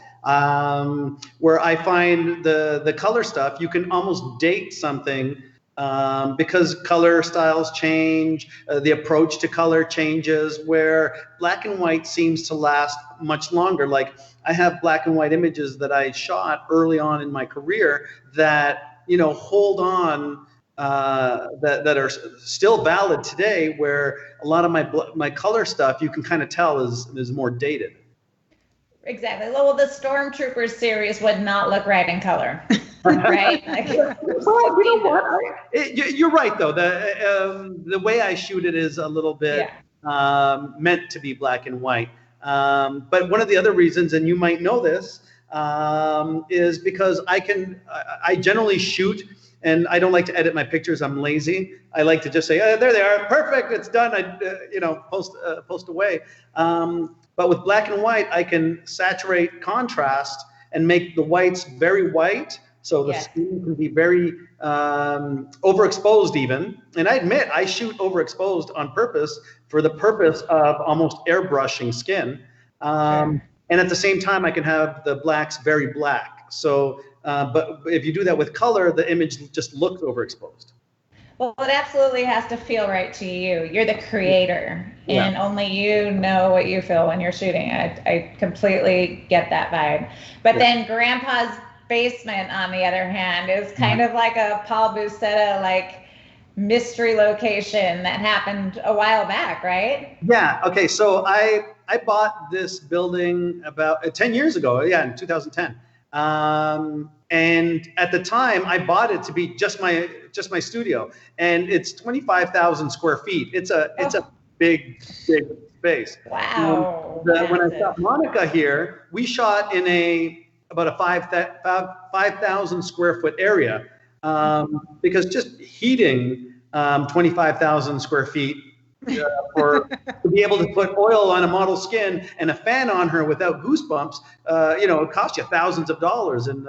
Where I find the color stuff, you can almost date something. Because color styles change, the approach to color changes, where black and white seems to last much longer. Like, I have black and white images that I shot early on in my career that, hold on, that are still valid today, where a lot of my color stuff, you can kind of tell is more dated. Exactly. Well, the Stormtroopers series would not look right in color. Right? Well, you know what? You're right, though. The way I shoot it is a little bit meant to be black and white. But one of the other reasons, and you might know this, is because I generally shoot, and I don't like to edit my pictures. I'm lazy. I like to just say, there they are, perfect, it's done. I post away. But with black and white, I can saturate contrast and make the whites very white. So the skin can be very overexposed even. And I admit, I shoot overexposed on purpose for the purpose of almost airbrushing skin. And at the same time, I can have the blacks very black. So, but if you do that with color, the image just looks overexposed. Well, it absolutely has to feel right to you. You're the creator, and only you know what you feel when you're shooting. I completely get that vibe. But then Grandpa's basement, on the other hand, is kind of like a Paul Buceta mystery location that happened a while back, right? Yeah. Okay. So I bought this building about 10 years ago. Yeah, in 2010. And at the time, I bought it to be just my studio, and it's 25,000 square feet. It's a big space. Wow. When I shot Monica here, we shot in about a 5,000 square foot area, because just heating 25,000 square feet to be able to put oil on a model's skin and a fan on her without goosebumps, it costs you thousands of dollars in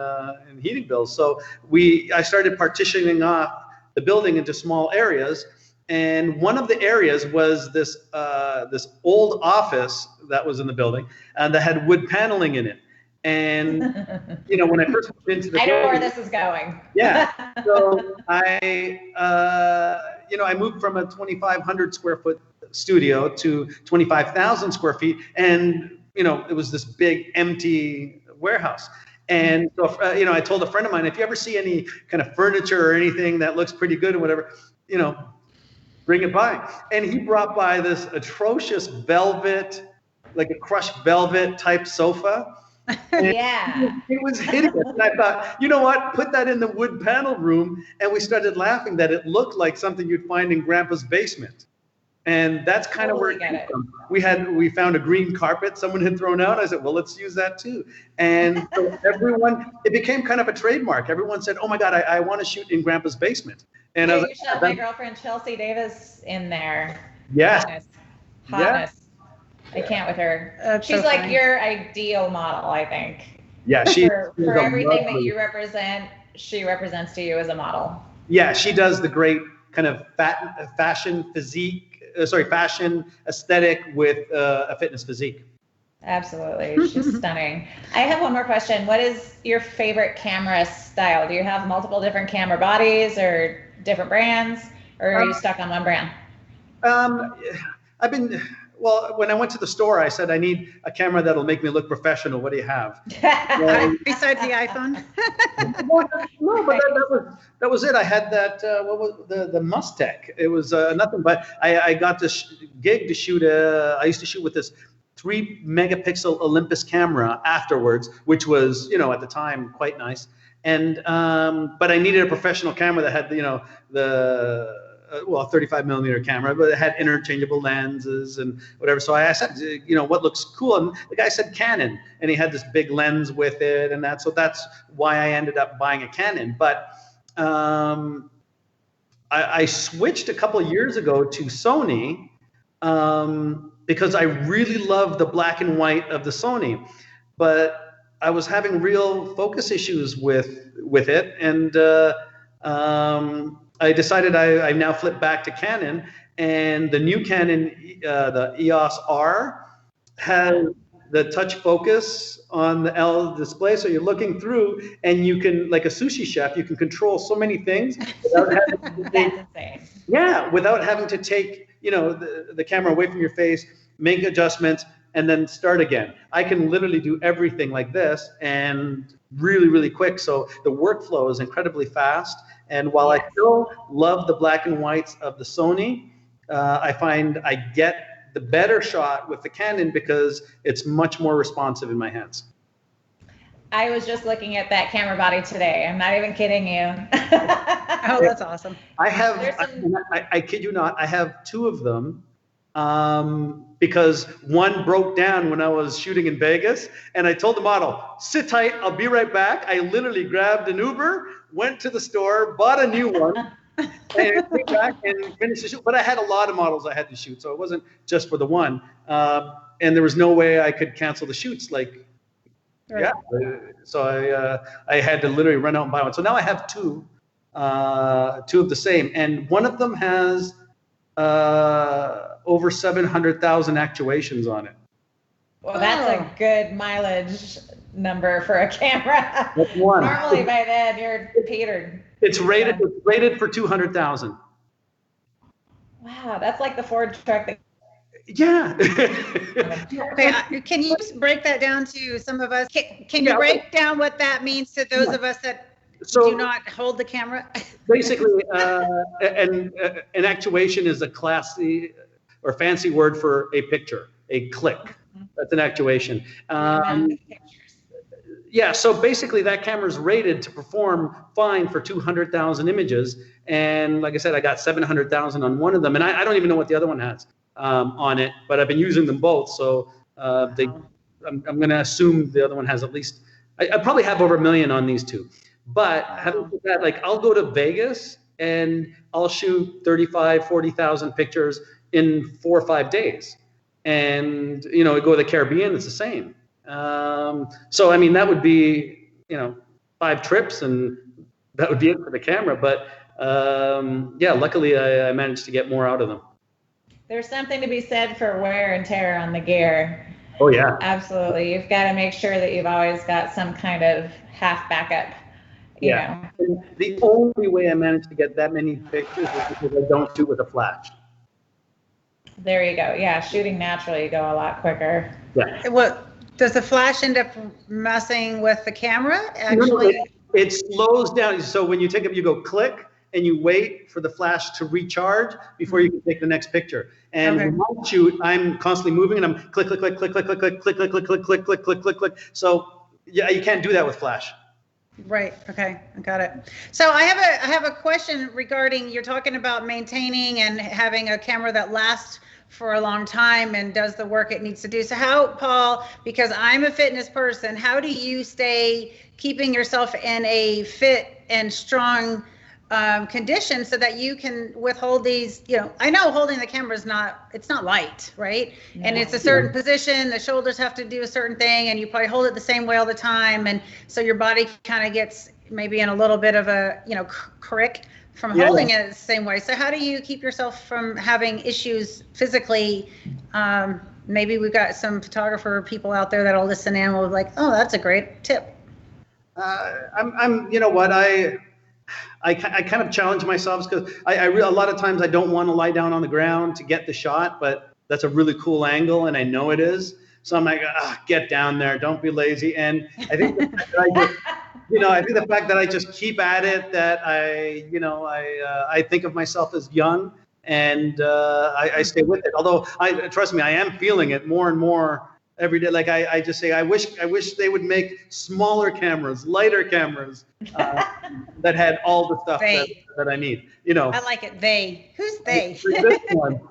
heating bills. So I started partitioning off the building into small areas, and one of the areas was this old office that was in the building, and that had wood paneling in it. And when I first moved into the I know building, where this is going. Yeah. So I moved from a 2,500 square foot studio to 25,000 square feet, and it was this big empty warehouse. And so I told a friend of mine, if you ever see any kind of furniture or anything that looks pretty good or whatever, bring it by. And he brought by this atrocious velvet, like a crushed velvet type sofa. It was hideous. And I thought, you know what? Put that in the wood panel room. And we started laughing that it looked like something you'd find in Grandpa's basement. And that's kind of where it came from. We found a green carpet someone had thrown out. I said, well, let's use that too. And so it became kind of a trademark. Everyone said, oh my God, I want to shoot in Grandpa's basement. And you shot my girlfriend Chelsea Davis in there. Yes. Hotness. I can't with her. She's like your ideal model, I think. Yeah, for everything that you represent, she represents to you as a model. Yeah, she does the great kind of fashion aesthetic with a fitness physique. Absolutely. She's stunning. I have one more question. What is your favorite camera style? Do you have multiple different camera bodies or different brands, or are you stuck on one brand? When I went to the store, I said, I need a camera that'll make me look professional. What do you have? Besides the iPhone? No, but that was it. I had that, what was the Mustec. It was nothing, but I got this gig to shoot. I used to shoot with this 3 megapixel Olympus camera afterwards, which was, at the time quite nice. And, but I needed a professional camera that had, a 35 millimeter camera, but it had interchangeable lenses and whatever. So I said, what looks cool? And the guy said Canon, and he had this big lens with it and that. So that's why I ended up buying a Canon. But I switched a couple of years ago to Sony because I really love the black and white of the Sony. But I was having real focus issues with it. And I decided I now flip back to Canon, and the new Canon, the EOS R, has the touch focus on the L display. So you're looking through, and you can, like a sushi chef, you can control so many things without having to take, without having to take, the camera away from your face, make adjustments, and then start again. I can literally do everything like this, and really, really quick. So the workflow is incredibly fast. And while I still love the black and whites of the Sony, I find I get the better shot with the Canon because it's much more responsive in my hands. I was just looking at that camera body today. I'm not even kidding you. Oh, that's awesome. I have, I kid you not, I have 2 of them because one broke down when I was shooting in Vegas, and I told the model, sit tight, I'll be right back. I literally grabbed an Uber, went to the store, bought a new one, and came back and finished the shoot. But I had a lot of models I had to shoot, so it wasn't just for the one. And there was no way I could cancel the shoots. So I had to literally run out and buy one. So now I have 2 of the same, and one of them has over 700,000 actuations on it. Well, that's a good mileage number for a camera. That's one. Normally by then you're petered. It's rated. It's rated for 200,000. Wow, that's like the Ford truck. Yeah. Okay, can you just break that down to some of us? Can you break down what that means to those of us that do not hold the camera? Basically, an actuation is a classy or fancy word for a picture, a click. That's an actuation. So basically that camera is rated to perform fine for 200,000 images. And like I said, I got 700,000 on one of them. And I don't even know what the other one has on it, but I've been using them both. So I'm going to assume the other one has at least, I probably have over 1 million on these 2. But having said that, I'll go to Vegas and I'll shoot 35, 40,000 pictures in 4 or 5 days. And, go to the Caribbean, it's the same. So, I mean, that would be, 5 trips and that would be it for the camera. But, luckily I managed to get more out of them. There's something to be said for wear and tear on the gear. Oh, yeah. Absolutely. You've got to make sure that you've always got some kind of half backup. You know. The only way I managed to get that many pictures is because I don't shoot with a flash. There you go. Yeah, shooting naturally, you go a lot quicker. Yeah. Well, does the flash end up messing with the camera? Actually, no, it slows down. So when you take it, you go click, and you wait for the flash to recharge before you can take the next picture. And when I shoot, I'm constantly moving, and I'm click, click, click, click, click, click, click, click, click, click, click, click, click, click, click, click. So yeah, you can't do that with flash. Right. Okay. I got it. So I have a question regarding, you're talking about maintaining and having a camera that lasts for a long time and does the work it needs to do. So how, Paul, because I'm a fitness person, how do you stay keeping yourself in a fit and strong condition so that you can withhold these, I know holding the camera is it's not light, right? No. And it's a certain position, the shoulders have to do a certain thing, and you probably hold it the same way all the time. And so your body kind of gets maybe in a little bit of a, crick from holding it the same way. So how do you keep yourself from having issues physically maybe we've got some photographer people out there that'll listen in and will be like, oh, that's a great tip. You know what, I kind of challenge myself because a lot of times I don't want to lie down on the ground to get the shot, but that's a really cool angle and I know it is. So I'm like, get down there, don't be lazy. And I think the fact that I just keep at it, that I think of myself as young, and I stay with it. Although trust me, I am feeling it more and more every day. Like I just say, I wish they would make smaller cameras, lighter cameras that had all the stuff that I need. You know. I like it. They. Who's they?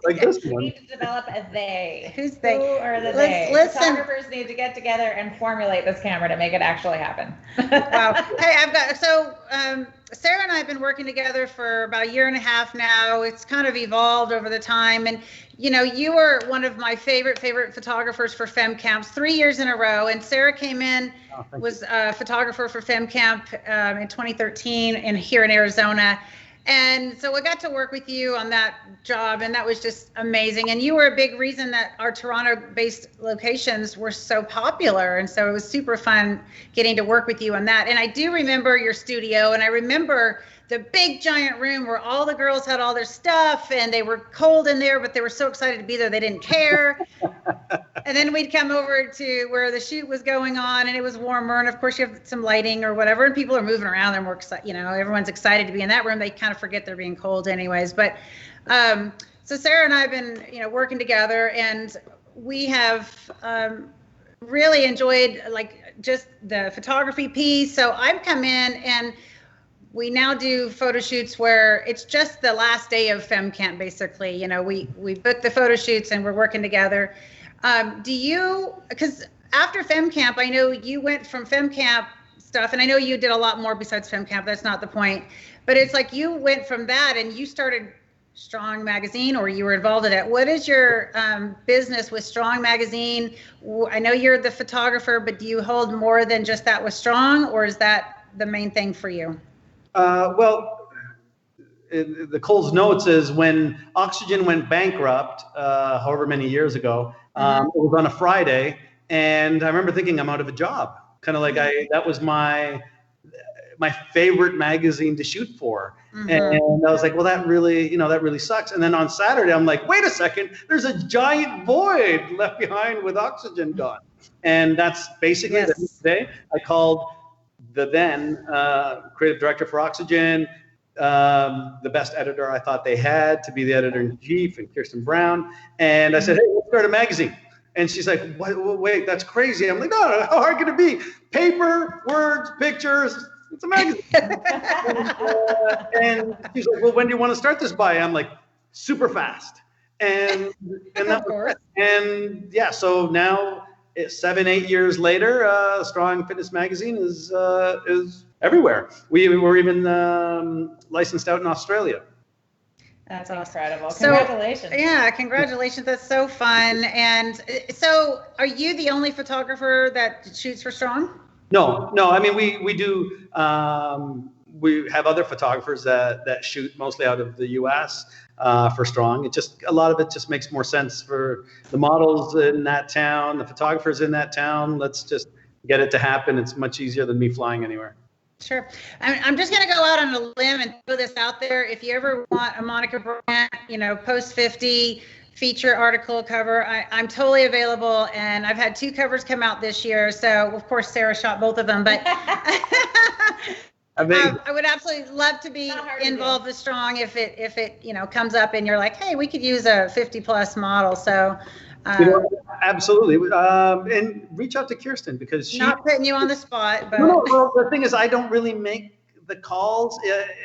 Like this one. We need to develop a they. Who's they? Who are the they? Photographers need to get together and formulate this camera to make it actually happen. Wow. Hey, Sarah and I have been working together for about a year and a half now. It's kind of evolved over the time. And, you know, you were one of my favorite photographers for Fem Camps 3 years in a row. And Sarah came in, was a photographer for Fem Camp in 2013 here in Arizona. And so I got to work with you on that job, and that was just amazing. And you were a big reason that our Toronto-based locations were so popular. And so it was super fun getting to work with you on that. And I do remember your studio, and I remember the big giant room where all the girls had all their stuff, and they were cold in there, but they were so excited to be there they didn't care. And then we'd come over to where the shoot was going on, and it was warmer, and of course you have some lighting or whatever, and people are moving around and we're excited, you know, everyone's excited to be in that room. They kind of forget they're being cold anyways. But so Sarah and I have been, you know, working together, and we have really enjoyed like just the photography piece. So I've come in, and we now do photo shoots where it's just the last day of Fem Camp, basically. You know, we book the photo shoots and we're working together. Because after Fem Camp, I know you went from Fem Camp stuff, and I know you did a lot more besides Fem Camp, that's not the point, but it's like you went from that and you started Strong Magazine, or you were involved in it. What is your business with Strong Magazine? I know you're the photographer, but do you hold more than just that with Strong, or is that the main thing for you? Well, the Coles Notes is when Oxygen went bankrupt, however many years ago. It was on a Friday, and I remember thinking I'm out of a job. Kind of like that was my favorite magazine to shoot for, and I was like, well, that really sucks. And then on Saturday, I'm like, wait a second, there's a giant void left behind with Oxygen gone, and that's basically the next day. I called the then creative director for Oxygen, the best editor I thought they had to be the editor-in-chief, and Kirsten Brown. And I said, hey, let's start a magazine. And she's like, wait, that's crazy. I'm like, no, how hard can it be? Paper, words, pictures, it's a magazine. And she's like, well, when do you want to start this by? I'm like, super fast. And that was it. And yeah, so now 7-8 years later, Strong Fitness Magazine is everywhere. We were even licensed out in Australia. That's incredible. Congratulations. So, yeah, congratulations. That's so fun. And so are you the only photographer that shoots for Strong? No. I mean, we do. We have other photographers that shoot mostly out of the U.S. For Strong. A lot of it just makes more sense for the models in that town, the photographers in that town. Let's just get it to happen. It's much easier than me flying anywhere. Sure. I'm just going to go out on a limb and throw this out there. If you ever want a Monica Brandt, you know, post 50 feature article cover, I'm totally available. And I've had 2 covers come out this year. So of course, Sarah shot both of them, but I would absolutely love to be involved with Strong if it you know comes up and you're like, hey, we could use a 50+ model. So absolutely, and reach out to Kirsten, because she's not putting you on the spot, but well, the thing is, I don't really make the calls.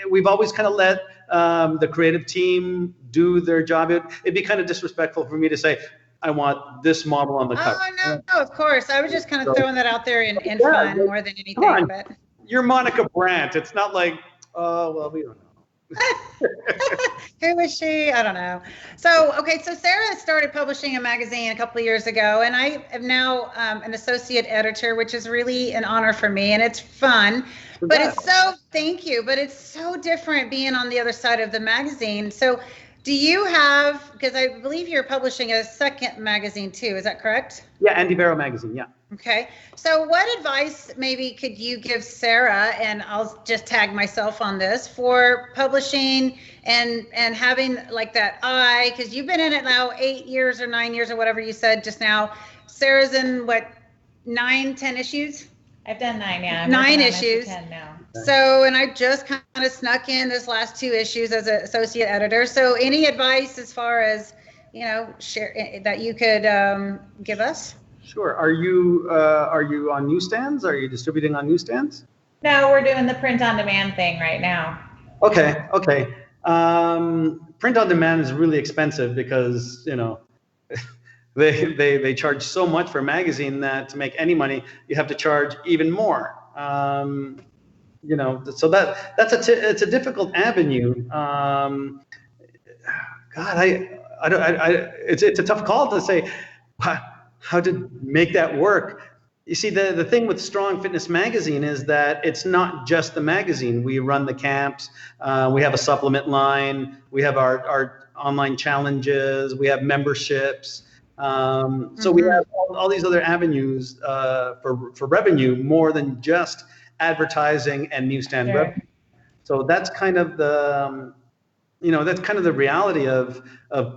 We've always kind of let the creative team do their job. It'd be kind of disrespectful for me to say, I want this model on the cover. Oh no, of course. I was just kind of throwing that out there in fun more than anything. But you're Monica Brandt. It's not like, well, we don't know. Who is she? I don't know. So, okay, so Sarah started publishing a magazine a couple of years ago, and I am now an associate editor, which is really an honor for me, and it's fun. But it's so, thank you, but it's so different being on the other side of the magazine. So Do you have, because I believe you're publishing a second magazine too, is that correct? Yeah, Andy Barrow Magazine, yeah. Okay. So what advice maybe could you give Sarah, and I'll just tag myself on this, for publishing and having like that eye, because you've been in it now 8 years or 9 years or whatever you said just now. Sarah's in what, 9, 10 issues? I've done 9, yeah. I'm 9 working on issues. 10 now. So, and I just kind of snuck in this last 2 issues as an associate editor. So any advice as far as, you know, share that you could give us? Sure. Are you on newsstands? Are you distributing on newsstands? No, we're doing the print on demand thing right now. Okay. Print on demand is really expensive because, you know, they charge so much for a magazine that to make any money, you have to charge even more. You know, so it's a difficult avenue. God, it's a tough call to say how to make that work. You see, the thing with Strong Fitness Magazine is that it's not just the magazine. We run the camps. We have a supplement line. We have our online challenges. We have memberships. So we have all these other avenues for revenue, more than just advertising and newsstand revenue. So that's kind of the reality of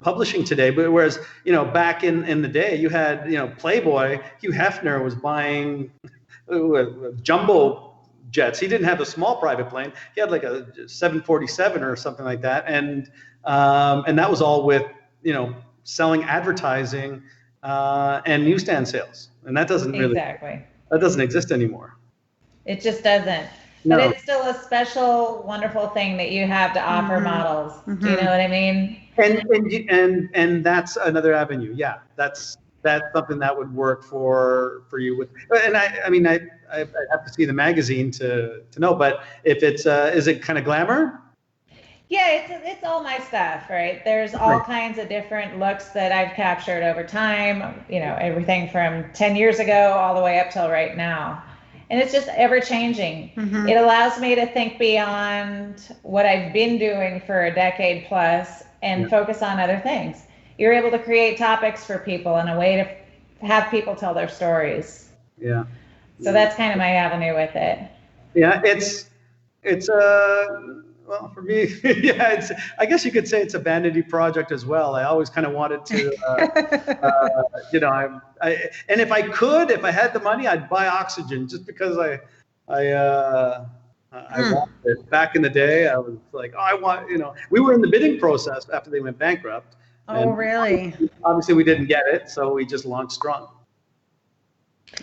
publishing today. But whereas, you know, back in the day, you had, you know, Playboy, Hugh Hefner was buying jumbo jets. He didn't have a small private plane. He had like a 747 or something like that. And that was all with, you know, selling advertising and newsstand sales. And that doesn't that doesn't exist anymore. It just doesn't. No. But it's still a special, wonderful thing that you have to offer models. Do you know what I mean? And that's another avenue. Yeah, that's something that would work for you. And I have to see the magazine to know. But if it's is it kind of glamour? Yeah, it's all my stuff, right? There's all kinds of different looks that I've captured over time. You know, everything from 10 years ago all the way up till right now. And it's just ever changing. It allows me to think beyond what I've been doing for a decade plus and focus on other things. You're able to create topics for people and a way to have people tell their stories. Yeah. So that's kind of my avenue with it. Yeah, it's well, for me, yeah, I guess you could say it's a vanity project as well. I always kind of wanted to, you know, and if I had the money, I'd buy oxygen just because I wanted it. Back in the day, I was like, oh, I want, you know, we were in the bidding process after they went bankrupt. Oh, really? Obviously, we didn't get it, so we just launched Strong.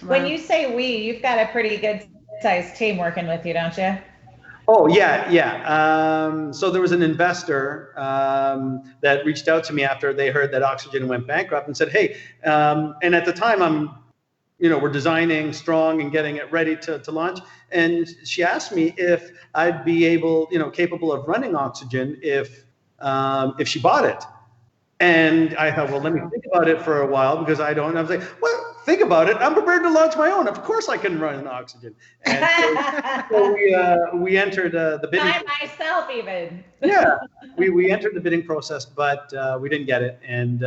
When you say we, you've got a pretty good sized team working with you, don't you? Oh, yeah. So there was an investor that reached out to me after they heard that Oxygen went bankrupt and said, hey, and at the time we're designing Strong and getting it ready to launch. And she asked me if I'd be capable of running Oxygen if she bought it. And I thought, well, let me think about it for a while because I don't. And I was like, well, think about it. I'm prepared to launch my own. Of course, I can run an Oxygen. And so we entered the bidding. I myself even. Yeah, we entered the bidding process, but we didn't get it, and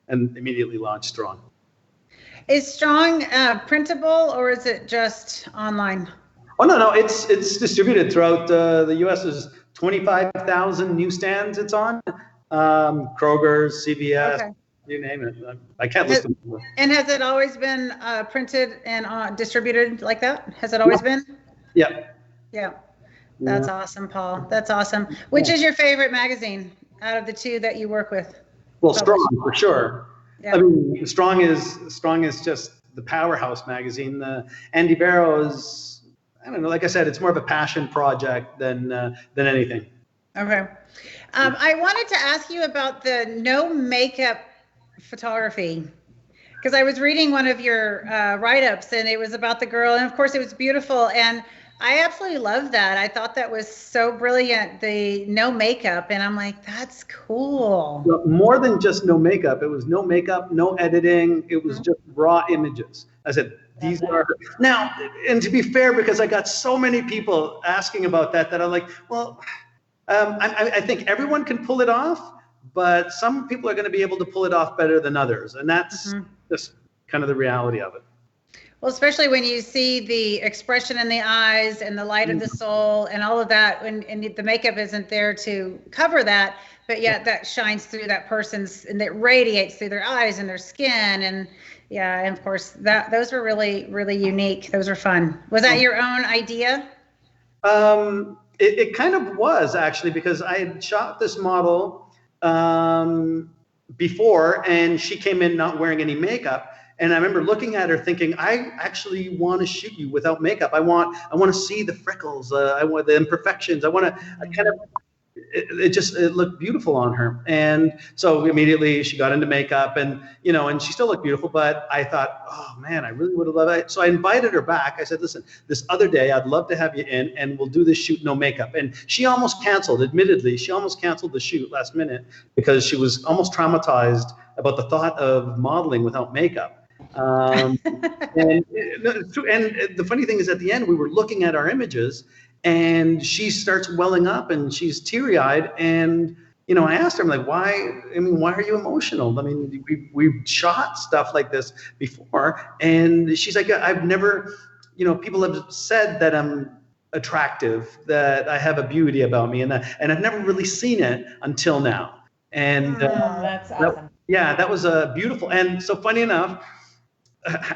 immediately launched Strong. Is Strong printable or is it just online? Oh no, it's distributed throughout the U.S. There's 25,000 newsstands it's on. Kroger's, CVS, you name it. I can't list them. And has it always been printed and distributed like that? Has it always been? Yeah. Yeah. That's awesome, Paul. That's awesome. Which is your favorite magazine out of the two that you work with? Well, Strong for sure. Yeah. I mean, Strong is just the powerhouse magazine. Andy Barrow is, I don't know, like I said, it's more of a passion project than anything. Okay. I wanted to ask you about the no makeup photography, because I was reading one of your write-ups and it was about the girl, and of course it was beautiful, and I absolutely loved that. I thought that was so brilliant, the no makeup, and I'm like, that's cool. Well, more than just no makeup, it was no makeup, no editing, it was just raw images. I said, these are now, and to be fair, because I got so many people asking about that I'm like, well, I think everyone can pull it off, but some people are going to be able to pull it off better than others. And that's just kind of the reality of it. Well, especially when you see the expression in the eyes and the light of the soul and all of that, and the makeup isn't there to cover that, but yet that shines through that person's, and it radiates through their eyes and their skin. And yeah, and of course, those were really, really unique. Those were fun. Was that your own idea? It kind of was, actually, because I had shot this model before, and she came in not wearing any makeup. And I remember looking at her thinking, I actually want to shoot you without makeup. I want to see the freckles. I want the imperfections. It looked beautiful on her. And so immediately she got into makeup, and, you know, and she still looked beautiful, but I thought, oh man, I really would have loved it. So I invited her back. I said, listen, this other day, I'd love to have you in, and we'll do this shoot, no makeup. And she almost canceled, admittedly, she almost canceled the shoot last minute because she was almost traumatized about the thought of modeling without makeup. And the funny thing is, at the end, we were looking at our images, and she starts welling up and she's teary-eyed. And, you know, I asked her, I'm like, why are you emotional? I mean, we've shot stuff like this before. And she's like, I've never, you know, people have said that I'm attractive, that I have a beauty about me, and I've never really seen it until now. And that's awesome. That was beautiful. And so, funny enough,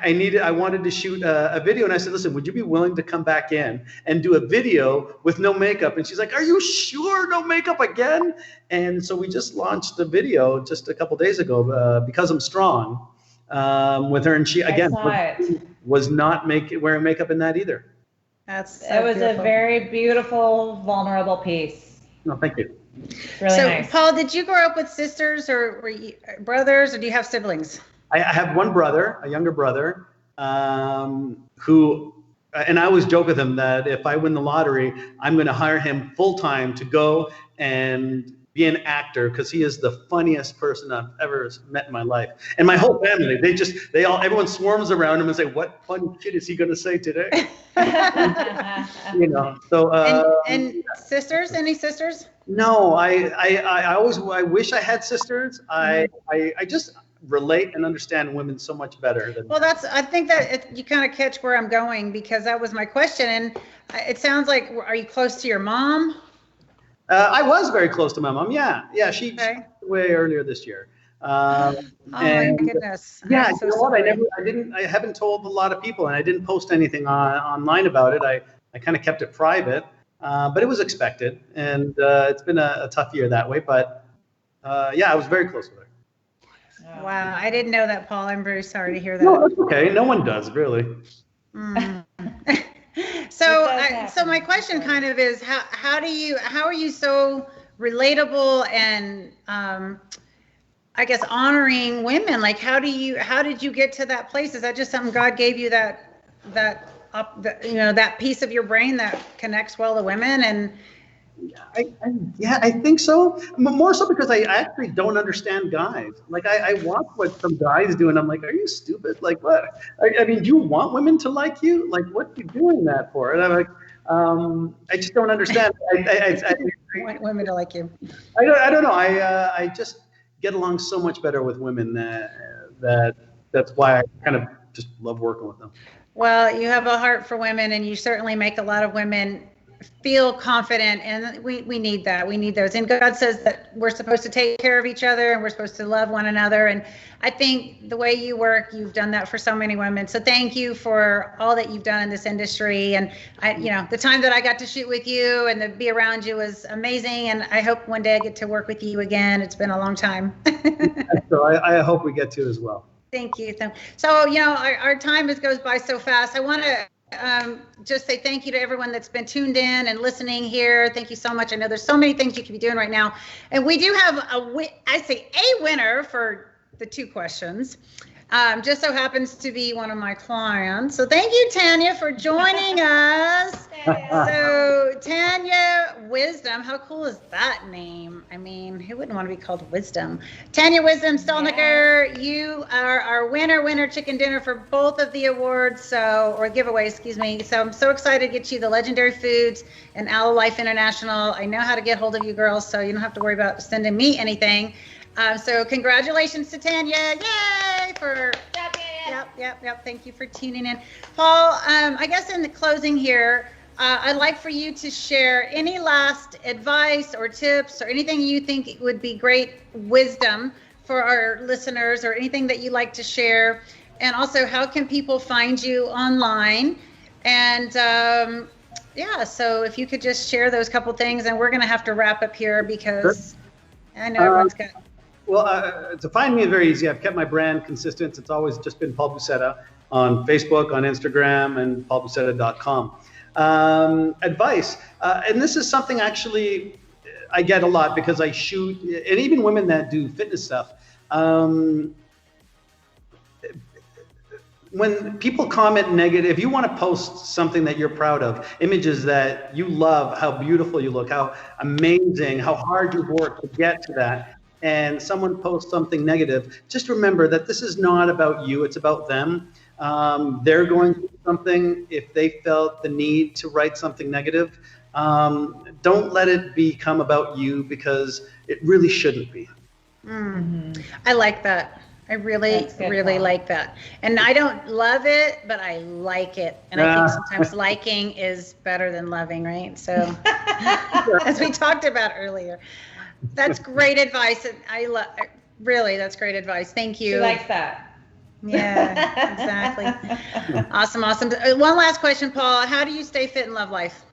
I wanted to shoot a video, and I said, listen, would you be willing to come back in and do a video with no makeup? And she's like, are you sure, no makeup again? And so we just launched the video just a couple days ago, Because I'm Strong, with her, and she again was not wearing makeup in that either. It was a very beautiful, vulnerable piece. No, thank you. Really nice. Paul, did you grow up with sisters, or were you brothers, or do you have siblings? I have one brother, a younger brother, who, and I always joke with him that if I win the lottery, I'm going to hire him full time to go and be an actor, because he is the funniest person I've ever met in my life. And my whole family, everyone swarms around him and say, what funny shit is he going to say today? You know, so. And sisters, any sisters? No, I wish I had sisters. I just relate and understand women so much better than. Well, I think that you kind of catch where I'm going, because that was my question. And it sounds like, are you close to your mom? I was very close to my mom. Yeah. She passed away earlier this year. Oh my goodness. Yeah, you know what? I haven't told a lot of people, and I didn't post anything online about it. I kind of kept it private, but it was expected, and it's been a tough year that way. But I was very close with her. Wow, I didn't know that, Paul. I'm very sorry to hear that. No, that's okay. No one does, really. So my question kind of is, how are you so relatable and I guess honoring women? Like, how did you get to that place? Is that just something God gave you, that piece of your brain that connects well to women? And I think so. More so because I actually don't understand guys. Like, I watch what some guys do, and I'm like, are you stupid? Like, what? I mean, do you want women to like you? Like, what are you doing that for? And I'm like, I just don't understand. I want women to like you. I don't know. I just get along so much better with women that's why I kind of just love working with them. Well, you have a heart for women, and you certainly make a lot of women feel confident, and we need that. We need those. And God says that we're supposed to take care of each other, and we're supposed to love one another. And I think the way you work, you've done that for so many women. So thank you for all that you've done in this industry. And the time that I got to shoot with you and to be around you was amazing. And I hope one day I get to work with you again. It's been a long time. So I hope we get to as well. Thank you. So, our time goes by so fast. I want to just say thank you to everyone that's been tuned in and listening here. Thank you so much. I know there's so many things you could be doing right now. And we do have a winner for the 2 questions. Just so happens to be one of my clients. So thank you, Tanya, for joining us. So Tanya Wisdom, how cool is that name? I mean, who wouldn't want to be called Wisdom? Tanya Wisdom Stolniker, you are our winner chicken dinner for both of the awards, or giveaways, excuse me. So I'm so excited to get you the Legendary Foods and Aloe Life International. I know how to get hold of you girls, so you don't have to worry about sending me anything. So congratulations to Tanya. Yay for Yep. Thank you for tuning in. Paul, I guess in the closing here, I'd like for you to share any last advice or tips or anything you think would be great wisdom for our listeners, or anything that you'd like to share. And also, how can people find you online? And so if you could just share those couple things, and we're going to have to wrap up here because I know everyone's got. Well, to find me is very easy. I've kept my brand consistent. It's always just been Paul Buceta on Facebook, on Instagram, and paulbuceta.com. Advice, and this is something actually I get a lot because I shoot, and even women that do fitness stuff. When people comment negative, if you want to post something that you're proud of, images that you love, how beautiful you look, how amazing, how hard you've worked to get to that, and someone posts something negative, just remember that this is not about you, it's about them. They're going through something. If they felt the need to write something negative, don't let it become about you, because it really shouldn't be. Mm-hmm. I like that. I really like that. And I don't love it, but I like it. And I think sometimes liking is better than loving, right? So as we talked about earlier, that's great advice. And really, that's great advice. Thank you. She likes that. Yeah, exactly. Awesome. One last question, Paul. How do you stay fit and love life?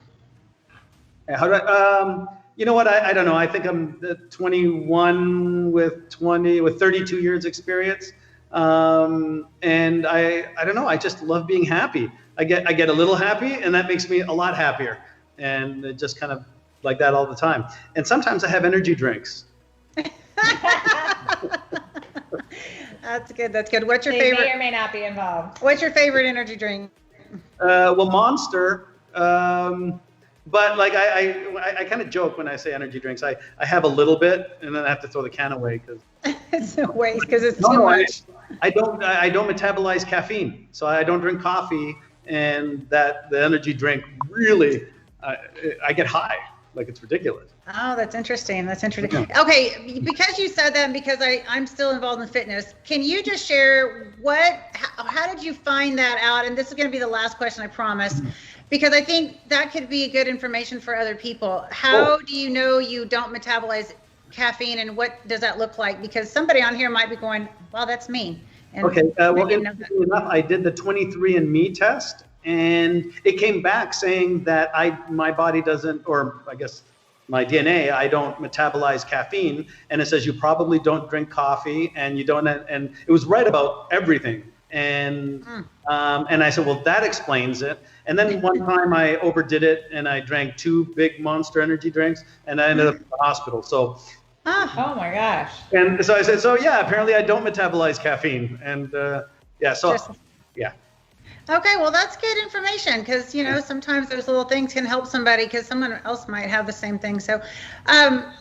How do I, you know what? I don't know. I think I'm 21 with 32 years experience. And I don't know. I just love being happy. I get a little happy, and that makes me a lot happier. And it just kind of like that all the time. And sometimes I have energy drinks. That's good. What's your favorite? May or may not be involved. What's your favorite energy drink? Well, Monster. But like I kind of joke when I say energy drinks. I have a little bit, and then I have to throw the can away because it's a waste, because it's too much. I don't metabolize caffeine, so I don't drink coffee, and the energy drink really I get high. Like, it's ridiculous. Oh, that's interesting. Okay, because you said that, and because I'm still involved in fitness, can you just share how did you find that out? And this is going to be the last question, I promise, because I think that could be good information for other people. How do you know you don't metabolize caffeine, and what does that look like? Because somebody on here might be going, well, that's me. And okay, well, interestingly enough, I did the 23andMe test, and it came back saying that my body doesn't, or I guess my DNA, I don't metabolize caffeine, and it says you probably don't drink coffee, and you don't, and it was right about everything. And and I said, well, that explains it. And then one time I overdid it, and I drank 2 big Monster energy drinks, and I ended up in the hospital. So. Oh my gosh. And so I said, so yeah, apparently I don't metabolize caffeine, and yeah. Okay, well, that's good information, because, sometimes those little things can help somebody, because someone else might have the same thing. So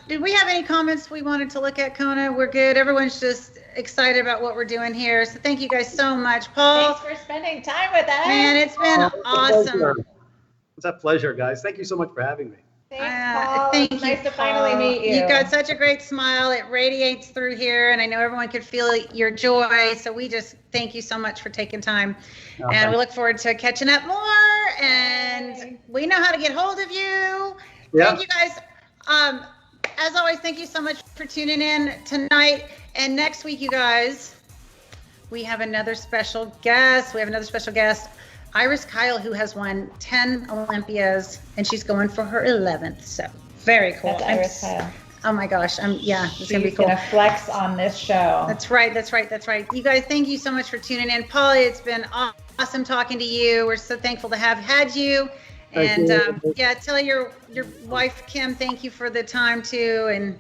did we have any comments we wanted to look at, Kona? We're good. Everyone's just excited about what we're doing here. So thank you guys so much. Paul. Thanks for spending time with us. Man, it's been awesome. It's a pleasure, guys. Thank you so much for having me. Thanks, Paul. Thank you. Nice to finally meet you. You've got such a great smile. It radiates through here, and I know everyone could feel your joy. So we just thank you so much for taking time. Okay. And we look forward to catching up more. And we know how to get hold of you. Yeah. Thank you guys. As always, thank you so much for tuning in tonight. And next week, you guys, we have another special guest. Iris Kyle, who has won 10 Olympias, and she's going for her 11th. So very cool. That's Iris Kyle. Oh my gosh. It's going to be cool. She's going to flex on this show. That's right. You guys, thank you so much for tuning in. Polly, it's been awesome talking to you. We're so thankful to have had you. And tell your wife, Kim, thank you for the time too. And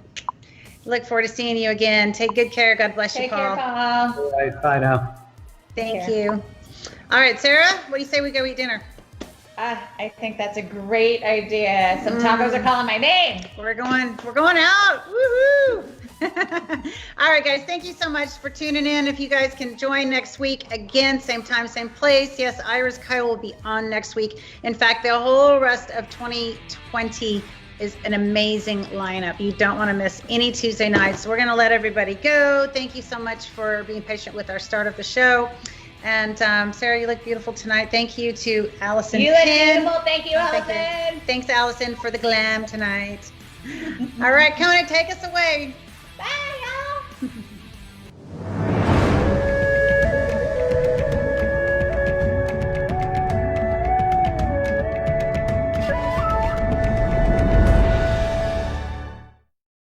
look forward to seeing you again. Take good care. God bless you, Paul. Take care, Paul. All right, bye now. Thank you. All right, Sarah, what do you say we go eat dinner? I think that's a great idea. Some tacos are calling my name. We're going out. Woohoo! All right, guys, thank you so much for tuning in. If you guys can join next week, again, same time, same place. Yes, Iris Kyle will be on next week. In fact, the whole rest of 2020 is an amazing lineup. You don't want to miss any Tuesday nights. So we're going to let everybody go. Thank you so much for being patient with our start of the show. And Sarah, you look beautiful tonight. Thank you to Allison. You look beautiful. Thank you, Allison. Thank you. Thanks, Allison, for the glam tonight. All right, Kona, take us away. Bye, y'all.